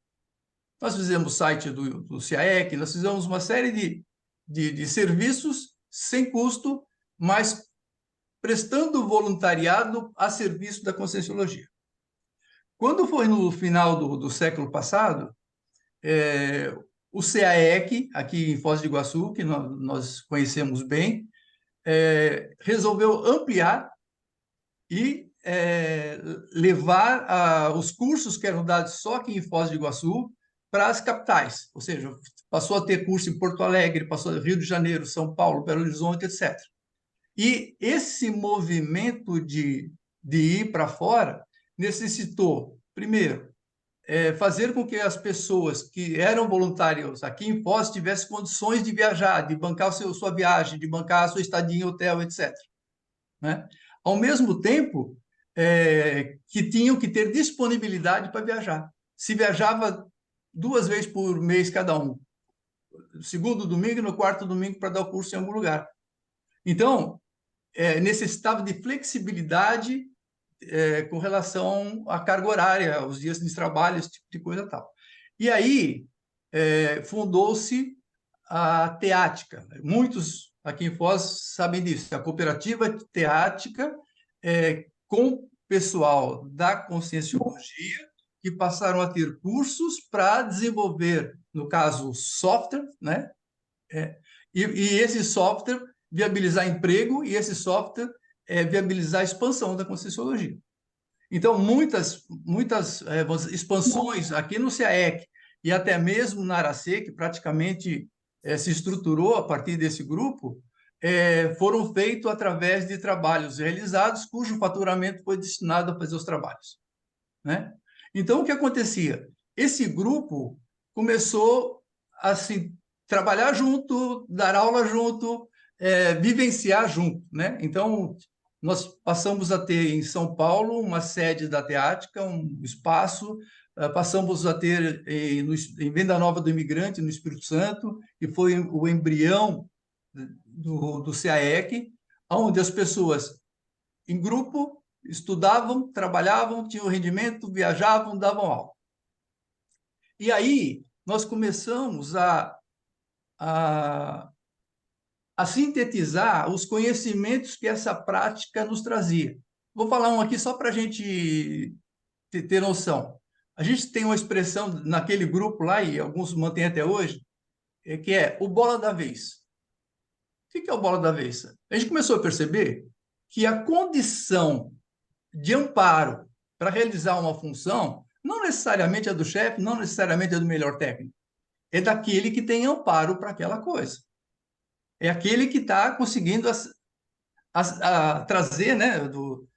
Nós fizemos o site do CIAEC, nós fizemos uma série de serviços sem custo, mas prestando voluntariado a serviço da conscienciologia. Quando foi no final do século passado, o CIAEC, aqui em Foz do Iguaçu, que nós conhecemos bem, resolveu ampliar e levar os cursos que eram dados só aqui em Foz do Iguaçu para as capitais, ou seja, passou a ter curso em Porto Alegre, passou em Rio de Janeiro, São Paulo, Belo Horizonte, etc. E esse movimento de ir para fora necessitou, primeiro, fazer com que as pessoas que eram voluntários aqui em Foz tivessem condições de viajar, de bancar sua viagem, de bancar a sua estadia em hotel, etc. Né? Ao mesmo tempo, que tinham que ter disponibilidade para viajar. Se viajava 2 vezes por mês cada um, no segundo domingo e no quarto domingo para dar o curso em algum lugar. Então, necessitava de flexibilidade com relação à carga horária, aos dias de trabalho, esse tipo de coisa e tal. E aí fundou-se a Teática. Muitos aqui em Foz sabem disso. A cooperativa Teática com pessoal da conscienciologia que passaram a ter cursos para desenvolver, no caso, software, né? E esse software viabilizar emprego e esse software viabilizar a expansão da conscienciologia. Então, muitas expansões aqui no CIAEC e até mesmo na Aracê, que praticamente se estruturou a partir desse grupo, foram feitos através de trabalhos realizados, cujo faturamento foi destinado a fazer os trabalhos, né? Então, o que acontecia? Esse grupo começou a se trabalhar junto, dar aula junto, vivenciar junto, né? Então, nós passamos a ter em São Paulo uma sede da Teática, um espaço, passamos a ter em Venda Nova do Imigrante, no Espírito Santo, que foi o embrião do CAEC, onde as pessoas, em grupo, estudavam, trabalhavam, tinham rendimento, viajavam, davam aula. E aí, nós começamos a sintetizar os conhecimentos que essa prática nos trazia. Vou falar um aqui só para a gente ter noção. A gente tem uma expressão naquele grupo lá, e alguns mantêm até hoje, que é o bola da vez. O que é o bola da vez? A gente começou a perceber que a condição de amparo para realizar uma função não necessariamente é do chefe, não necessariamente é do melhor técnico. É daquele que tem amparo para aquela coisa. É aquele que está conseguindo trazer, né, do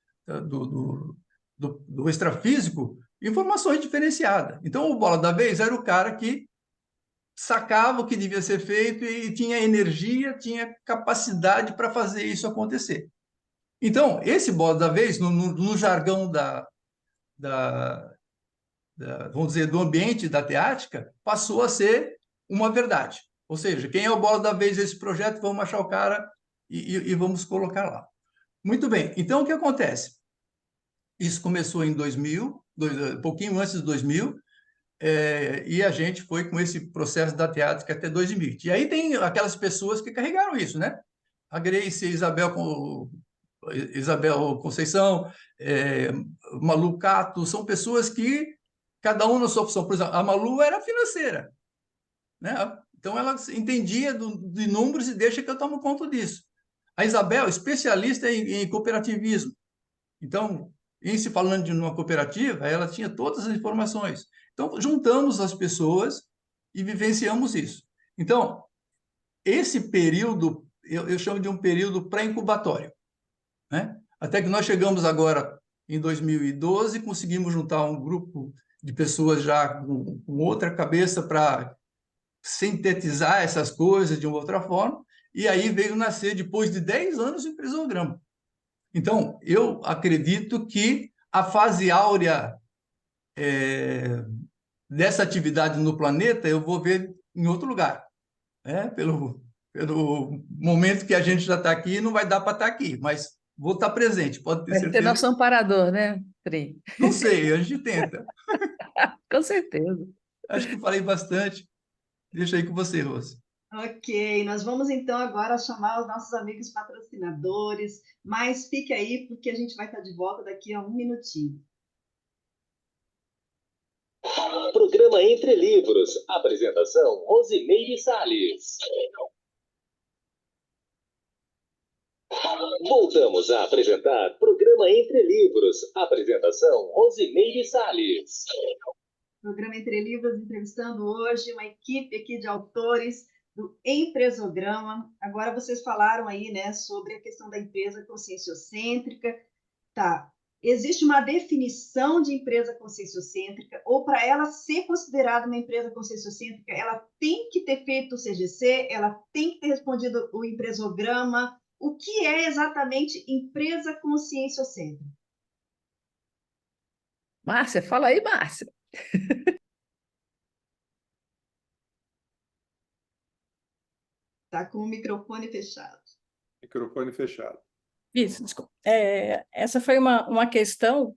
extrafísico informações diferenciadas. Então, o bola da vez era o cara que sacava o que devia ser feito e tinha energia, tinha capacidade para fazer isso acontecer. Então, esse bola da vez, no jargão vamos dizer, do ambiente da teática, passou a ser uma verdade. Ou seja, quem é o bola da vez desse projeto, vamos achar o cara e vamos colocar lá. Muito bem. Então, o que acontece? Isso começou em 2000, pouquinho antes de 2000, e a gente foi com esse processo da teática até 2020. E aí tem aquelas pessoas que carregaram isso, né? A Grace, Isabel Conceição, Malu Cato, são pessoas que, cada um na sua função. Por exemplo, a Malu era financeira, né? Então, ela entendia de números e deixa que eu tomo conta disso. A Isabel, especialista em cooperativismo. Então, em se falando de uma cooperativa, ela tinha todas as informações. Então, juntamos as pessoas e vivenciamos isso. Então, esse período, eu chamo de um período pré-incubatório, né? Até que nós chegamos agora, em 2012, conseguimos juntar um grupo de pessoas já com outra cabeça para sintetizar essas coisas de uma outra forma, e aí veio nascer, depois de 10 anos, o Empresograma. Então, eu acredito que a fase áurea dessa atividade no planeta eu vou ver em outro lugar, né? Pelo momento que a gente já está aqui, não vai dar para estar aqui, mas vou estar presente, pode ter Vai ter certeza. nosso amparador, né, Tri? Não sei, a gente tenta. Com certeza. Acho que falei bastante. Deixa aí com você, Rose. Ok, nós vamos então agora chamar os nossos amigos patrocinadores, mas fique aí porque a gente vai estar de volta daqui a um minutinho. Programa Entre Livros. Apresentação, Rosimeire Salles. Voltamos a apresentar Programa Entre Livros. Apresentação, Rosimeire Salles. Programa Entre Livros, entrevistando hoje uma equipe aqui de autores do Empresograma. Agora vocês falaram aí, né, sobre a questão da empresa conscienciocêntrica. Tá. Existe uma definição de empresa conscienciocêntrica, ou para ela ser considerada uma empresa conscienciocêntrica, ela tem que ter feito o CGC, ela tem que ter respondido o Empresograma. O que é exatamente empresa conscienciocêntrica? Márcia, fala aí, Márcia. Está com o microfone fechado. Microfone fechado. Isso, desculpa. Essa foi uma questão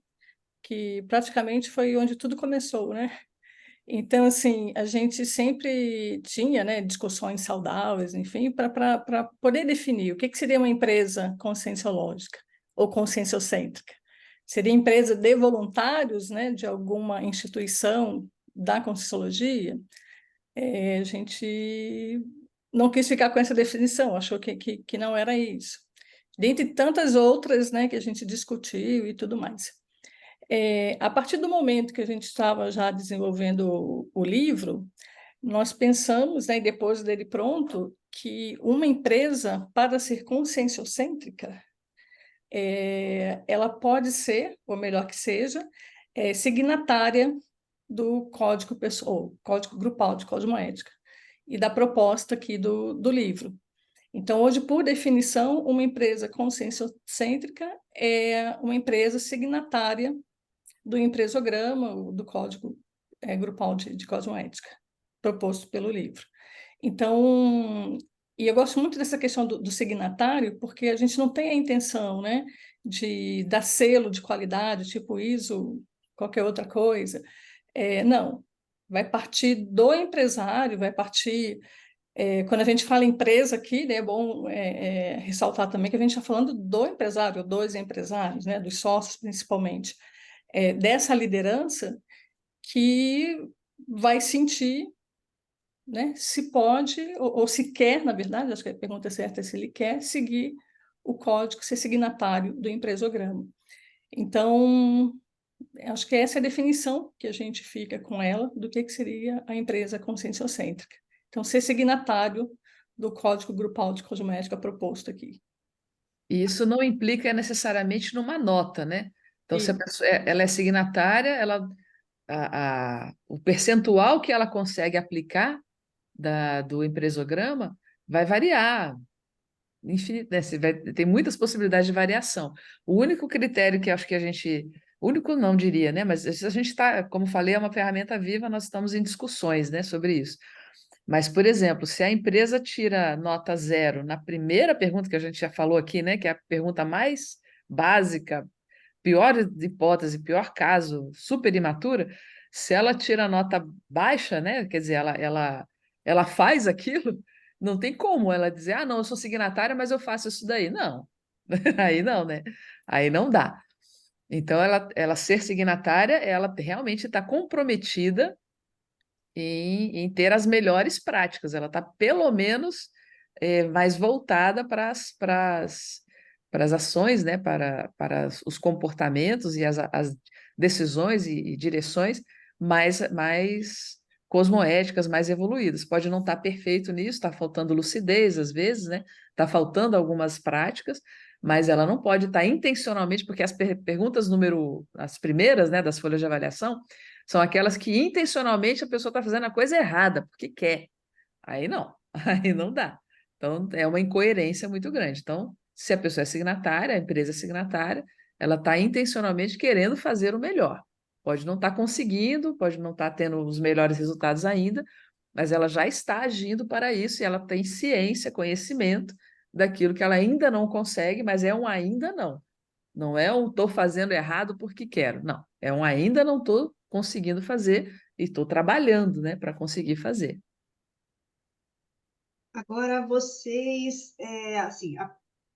que praticamente foi onde tudo começou, né? Então, assim, a gente sempre tinha, né, discussões saudáveis, enfim, para poder definir o que seria uma empresa conscienciológica ou conscienciocêntrica. Seria empresa de voluntários, né, de alguma instituição da Conscienciologia? A gente não quis ficar com essa definição, achou que não era isso. Dentre tantas outras, né, que a gente discutiu e tudo mais. A partir do momento que a gente estava já desenvolvendo o livro, nós pensamos, né, depois dele pronto, que uma empresa, para ser conscienciocêntrica, ela pode ser, ou melhor que seja, signatária do Código Pessoal, Código Grupal de Cosmoética, e da proposta aqui do livro. Então, hoje, por definição, uma empresa conscienciocêntrica é uma empresa signatária do empresograma, do Código Grupal de Cosmoética, proposto pelo livro. Então, e eu gosto muito dessa questão do signatário, porque a gente não tem a intenção, né, de dar selo de qualidade, tipo ISO, qualquer outra coisa. Não, vai partir do empresário, vai partir... quando a gente fala empresa aqui, né, é bom ressaltar também que a gente está falando do empresário, dos empresários, né, dos sócios principalmente, dessa liderança que vai sentir, né, se pode, ou se quer, na verdade, acho que a pergunta certa é se ele quer seguir o código, ser signatário do empresograma. Então, acho que essa é a definição que a gente fica com ela do que seria a empresa conscienciocêntrica. Então, ser signatário do Código Grupal de Cosmoética proposto aqui. E isso não implica necessariamente numa nota, né? Então, se a Isso. pessoa ela é signatária, o percentual que ela consegue aplicar do empresograma vai variar. Infinito, né? Tem muitas possibilidades de variação. O único critério que acho que a gente. Único não diria, né? Mas a gente está, como falei, é uma ferramenta viva, nós estamos em discussões, né, sobre isso. Mas, por exemplo, se a empresa tira nota 0 na primeira pergunta que a gente já falou aqui, né, que é a pergunta mais básica, pior hipótese, pior caso, super imatura, se ela tira nota baixa, né, quer dizer, ela faz aquilo, não tem como ela dizer, ah, não, eu sou signatária, mas eu faço isso daí. Não, aí não, né? Aí não dá. Então, ela ser signatária, ela realmente está comprometida em ter as melhores práticas. Ela está, pelo menos, mais voltada para as ações, né? para os comportamentos e as decisões e direções mais cosmoéticas, mais evoluídas. Pode não estar perfeito nisso, está faltando lucidez às vezes, né? Está faltando algumas práticas, mas ela não pode estar intencionalmente, porque as perguntas as primeiras, né, das folhas de avaliação, são aquelas que intencionalmente a pessoa está fazendo a coisa errada, porque quer. Aí não, aí não dá. Então, é uma incoerência muito grande. Então, se a pessoa é signatária, a empresa é signatária, ela está intencionalmente querendo fazer o melhor. Pode não estar conseguindo, pode não estar tendo os melhores resultados ainda, mas ela já está agindo para isso e ela tem ciência, conhecimento daquilo que ela ainda não consegue, mas é um ainda não. Não é um estou fazendo errado porque quero. Não, é um ainda não estou conseguindo fazer e estou trabalhando, né, para conseguir fazer. Agora, vocês, assim,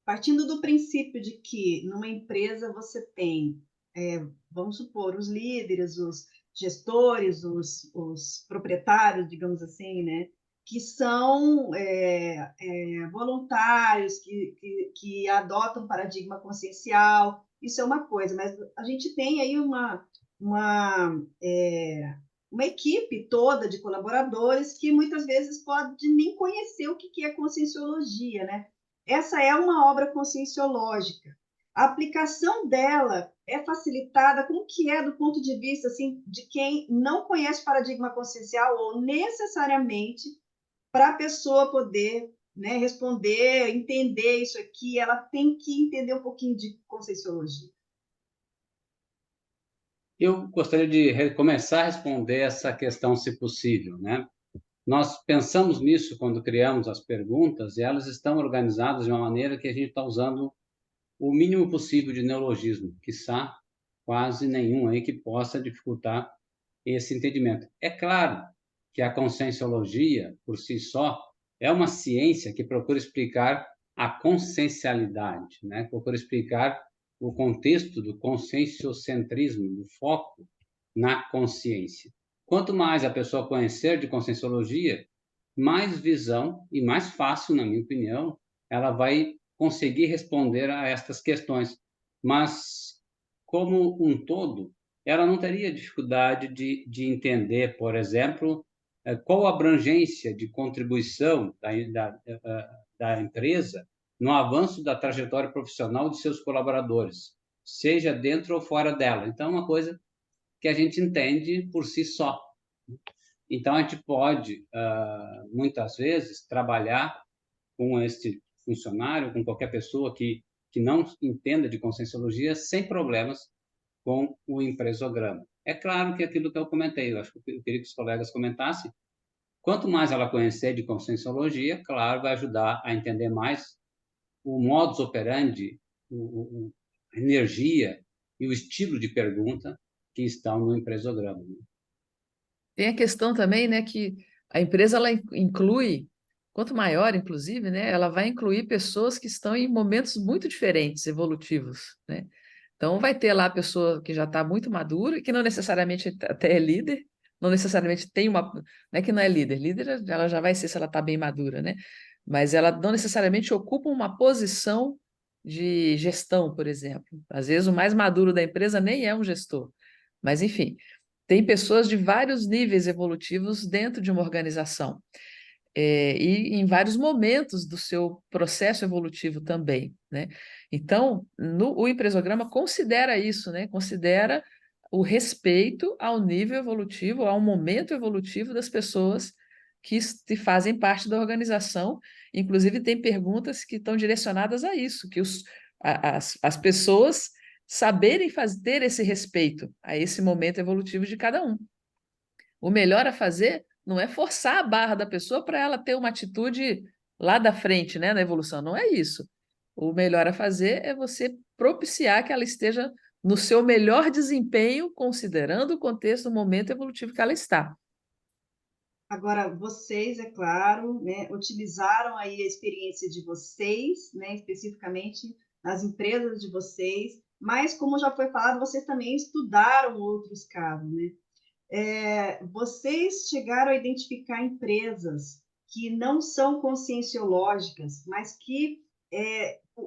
partindo do princípio de que numa empresa você tem, vamos supor, os líderes, os gestores, os proprietários, digamos assim, né, que são voluntários, que adotam um paradigma consciencial, isso é uma coisa, mas a gente tem aí uma equipe toda de colaboradores que muitas vezes pode nem conhecer o que é conscienciologia, né? Essa é uma obra conscienciológica. A aplicação dela é facilitada com o que é do ponto de vista assim, de quem não conhece paradigma consciencial ou necessariamente para a pessoa poder, né, responder, entender isso aqui, ela tem que entender um pouquinho de conscienciologia. Eu gostaria de começar a responder essa questão, se possível, né? Nós pensamos nisso quando criamos as perguntas e elas estão organizadas de uma maneira que a gente está usando o mínimo possível de neologismo, quiçá quase nenhum aí que possa dificultar esse entendimento. É claro que a conscienciologia, por si só, é uma ciência que procura explicar a consciencialidade, né? Procura explicar o contexto do conscienciocentrismo, do foco na consciência. Quanto mais a pessoa conhecer de conscienciologia, mais visão e mais fácil, na minha opinião, ela vai conseguir responder a estas questões. Mas, como um todo, ela não teria dificuldade de entender, por exemplo, qual a abrangência de contribuição da empresa no avanço da trajetória profissional de seus colaboradores, seja dentro ou fora dela. Então, é uma coisa que a gente entende por si só. Então, a gente pode, muitas vezes, trabalhar com este funcionário, com qualquer pessoa que não entenda de conscienciologia, sem problemas com o empresograma. É claro que aquilo que eu comentei, eu acho que eu queria que os colegas comentassem, quanto mais ela conhecer de conscienciologia, claro, vai ajudar a entender mais o modus operandi, a energia e o estilo de pergunta que estão no empresograma. Tem a questão também, né, que a empresa ela inclui, quanto maior, inclusive, né, ela vai incluir pessoas que estão em momentos muito diferentes, evolutivos, né? Então, vai ter lá a pessoa que já está muito madura, que não necessariamente até é líder, não necessariamente tem uma. Não é que não é líder, líder ela já vai ser se ela está bem madura, né? Mas ela não necessariamente ocupa uma posição de gestão, por exemplo. Às vezes, o mais maduro da empresa nem é um gestor. Mas, enfim, tem pessoas de vários níveis evolutivos dentro de uma organização. E em vários momentos do seu processo evolutivo também, né? Então, o empresograma considera isso, né? Considera o respeito ao nível evolutivo, ao momento evolutivo das pessoas que fazem parte da organização. Inclusive, tem perguntas que estão direcionadas a isso, que as pessoas saberem ter esse respeito a esse momento evolutivo de cada um. O melhor a fazer não é forçar a barra da pessoa para ela ter uma atitude lá da frente, né, na evolução. Não é isso. O melhor a fazer é você propiciar que ela esteja no seu melhor desempenho, considerando o contexto, o momento evolutivo que ela está. Agora, vocês, é claro, né, utilizaram aí a experiência de vocês, né, especificamente nas empresas de vocês, mas, como já foi falado, vocês também estudaram outros casos, né? Vocês chegaram a identificar empresas que não são conscienciológicas, mas que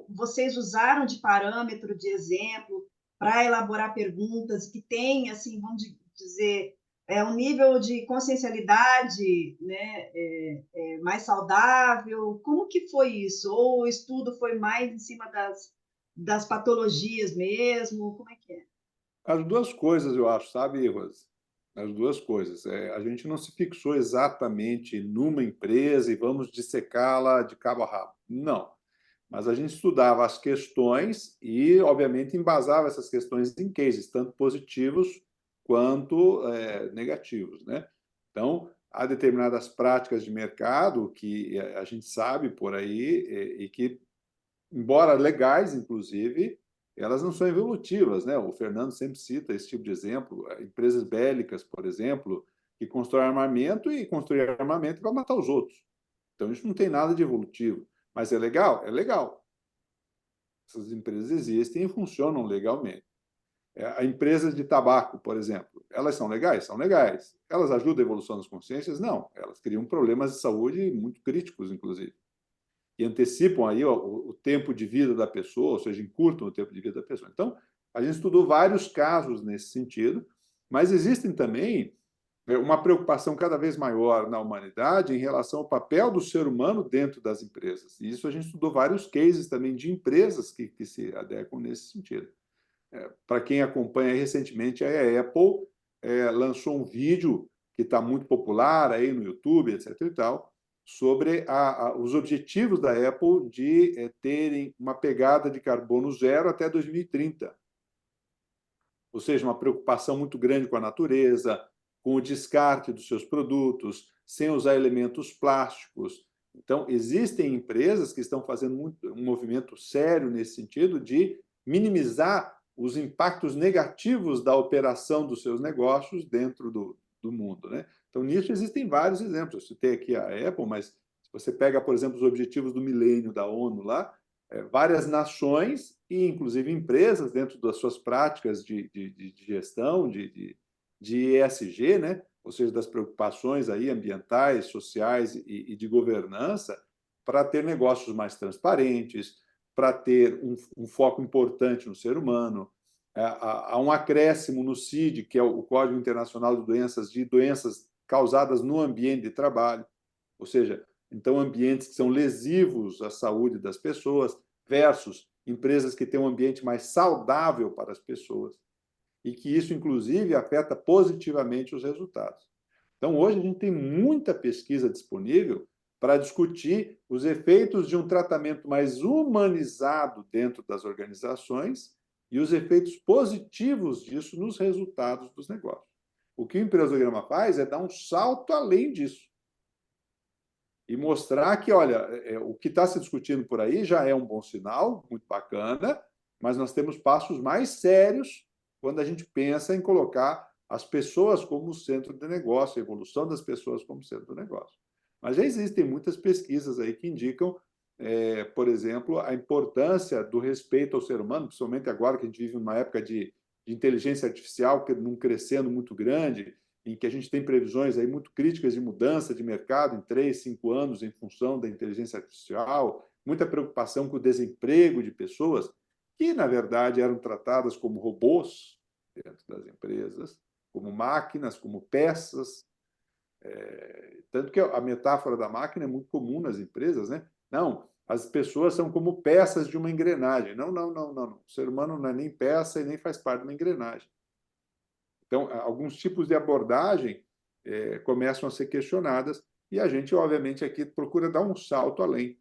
vocês usaram de parâmetro, de exemplo, para elaborar perguntas que têm, assim, vamos dizer, um nível de consciencialidade, né, mais saudável. Como que foi isso? Ou o estudo foi mais em cima das patologias mesmo? Como é que é? As duas coisas, eu acho, sabe, Rose? As duas coisas. A gente não se fixou exatamente numa empresa e vamos dissecá-la de cabo a rabo. Não. Mas a gente estudava as questões e, obviamente, embasava essas questões em cases, tanto positivos quanto negativos, né? Então, há determinadas práticas de mercado que a gente sabe por aí e que, embora legais, inclusive, elas não são evolutivas, né? O Fernando sempre cita esse tipo de exemplo. Empresas bélicas, por exemplo, que constroem armamento e construir armamento para matar os outros. Então, isso não tem nada de evolutivo. Mas é legal? É legal. Essas empresas existem e funcionam legalmente. A empresas de tabaco, por exemplo, elas são legais? São legais. Elas ajudam a evolução das consciências? Não. Elas criam problemas de saúde muito críticos, inclusive. E antecipam aí o tempo de vida da pessoa, ou seja, encurtam o tempo de vida da pessoa. Então, a gente estudou vários casos nesse sentido, mas existem também uma preocupação cada vez maior na humanidade em relação ao papel do ser humano dentro das empresas. E isso a gente estudou vários cases também de empresas que se adequam nesse sentido. Para quem acompanha recentemente, a Apple lançou um vídeo que está muito popular aí no YouTube, etc. e tal, sobre os objetivos da Apple de terem uma pegada de carbono zero até 2030. Ou seja, uma preocupação muito grande com a natureza, com o descarte dos seus produtos, sem usar elementos plásticos. Então, existem empresas que estão fazendo um movimento sério nesse sentido de minimizar os impactos negativos da operação dos seus negócios dentro do mundo, né? Então, nisso existem vários exemplos. Eu citei aqui a Apple, mas se você pega, por exemplo, os objetivos do milênio da ONU lá, várias nações e, inclusive, empresas, dentro das suas práticas de gestão, de ESG, né? Ou seja, das preocupações aí ambientais, sociais e de governança, para ter negócios mais transparentes, para ter um foco importante no ser humano. Há um acréscimo no CID, que é o Código Internacional de Doenças causadas no ambiente de trabalho, ou seja, então ambientes que são lesivos à saúde das pessoas, versus empresas que têm um ambiente mais saudável para as pessoas, e que isso, inclusive, afeta positivamente os resultados. Então, hoje, a gente tem muita pesquisa disponível para discutir os efeitos de um tratamento mais humanizado dentro das organizações e os efeitos positivos disso nos resultados dos negócios. O que o Empresograma faz é dar um salto além disso e mostrar que, olha, o que está se discutindo por aí já é um bom sinal, muito bacana, mas nós temos passos mais sérios quando a gente pensa em colocar as pessoas como centro do negócio, a evolução das pessoas como centro do negócio. Mas já existem muitas pesquisas aí que indicam, por exemplo, a importância do respeito ao ser humano, principalmente agora que a gente vive uma época de inteligência artificial num crescendo muito grande, em que a gente tem previsões aí muito críticas de mudança de mercado em 3, 5 anos em função da inteligência artificial, muita preocupação com o desemprego de pessoas que, na verdade, eram tratadas como robôs dentro das empresas, como máquinas, como peças. Tanto que a metáfora da máquina é muito comum nas empresas, né? Não, as pessoas são como peças de uma engrenagem. Não, não, não, não. O ser humano não é nem peça e nem faz parte de uma engrenagem. Então, alguns tipos de abordagem começam a ser questionadas e a gente, obviamente, aqui procura dar um salto além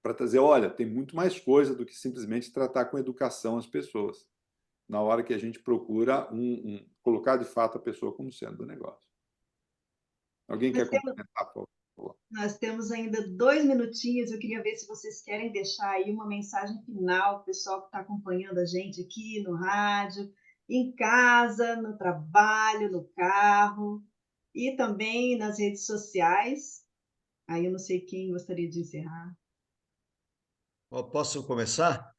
para trazer, olha, tem muito mais coisa do que simplesmente tratar com educação as pessoas, na hora que a gente procura colocar de fato a pessoa como sendo do negócio. Alguém quer complementar, por favor? Nós temos ainda 2 minutinhos. Eu queria ver se vocês querem deixar aí uma mensagem final para o pessoal que está acompanhando a gente aqui no rádio, em casa, no trabalho, no carro e também nas redes sociais. Aí eu não sei quem gostaria de encerrar. Posso começar?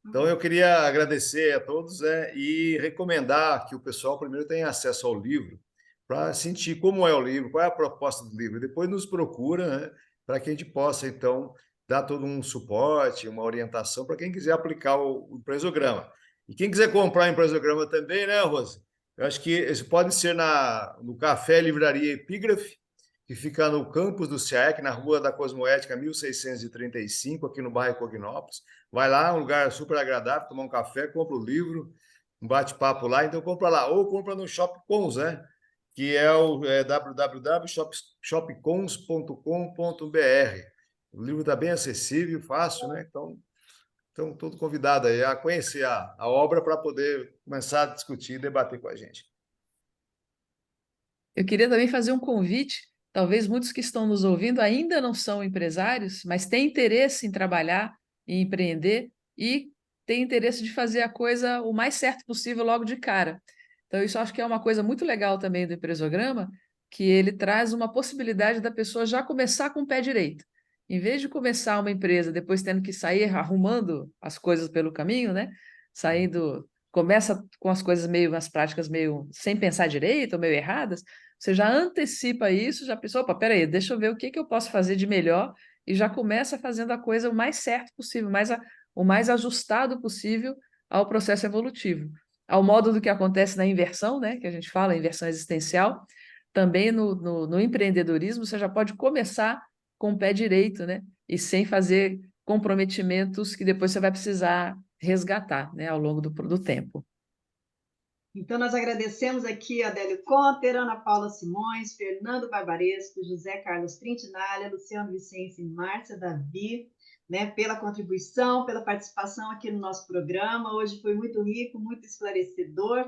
Então, eu queria agradecer a todos e recomendar que o pessoal primeiro tenha acesso ao livro, para sentir como é o livro, qual é a proposta do livro. Depois nos procura, né, para que a gente possa, então, dar todo um suporte, uma orientação para quem quiser aplicar o Empresograma. E quem quiser comprar o Empresograma também, né, Rose? Eu acho que isso pode ser no Café Livraria Epígrafe, que fica no campus do SEAC, na Rua da Cosmoética, 1635, aqui no bairro Cognópolis. Vai lá, um lugar super agradável, tomar um café, compra o livro, um bate-papo lá, então compra lá. Ou compra no Shopcons, né? Que é o www.shopcons.com.br. O livro está bem acessível, fácil, né? Então todo convidado aí a conhecer a obra para poder começar a discutir e debater com a gente. Eu queria também fazer um convite. Talvez muitos que estão nos ouvindo ainda não são empresários, mas têm interesse em trabalhar e empreender e têm interesse de fazer a coisa o mais certo possível logo de cara. Então, isso acho que é uma coisa muito legal também do Empresograma, que ele traz uma possibilidade da pessoa já começar com o pé direito. Em vez de começar uma empresa depois tendo que sair arrumando as coisas pelo caminho, né? Começa com as coisas as práticas meio sem pensar direito ou meio erradas, você já antecipa isso, já pensou, opa, peraí, deixa eu ver o que eu posso fazer de melhor e já começa fazendo a coisa o mais certo possível, o mais ajustado possível ao processo evolutivo. Ao modo do que acontece na inversão, né, que a gente fala, inversão existencial, também no empreendedorismo você já pode começar com o pé direito, né, e sem fazer comprometimentos que depois você vai precisar resgatar, né, ao longo do tempo. Então, nós agradecemos aqui a Adélio Conter, Ana Paula Simões, Fernando Barbaresco, José Carlos Trintinalha, Luciano Vicente e Márcia Davi, né, pela contribuição, pela participação aqui no nosso programa. Hoje foi muito rico, muito esclarecedor.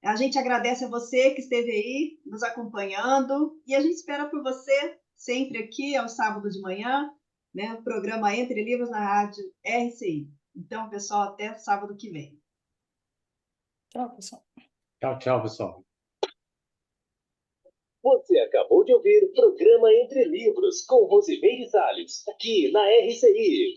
A gente agradece a você que esteve aí nos acompanhando e a gente espera por você sempre aqui ao sábado de manhã, né, o programa Entre Livros na Rádio RCI. Então, pessoal, até sábado que vem. Tchau, pessoal. Tchau, tchau, pessoal. Você acabou de ouvir o programa Entre Livros, com Rosimeire Salles, aqui na RCI.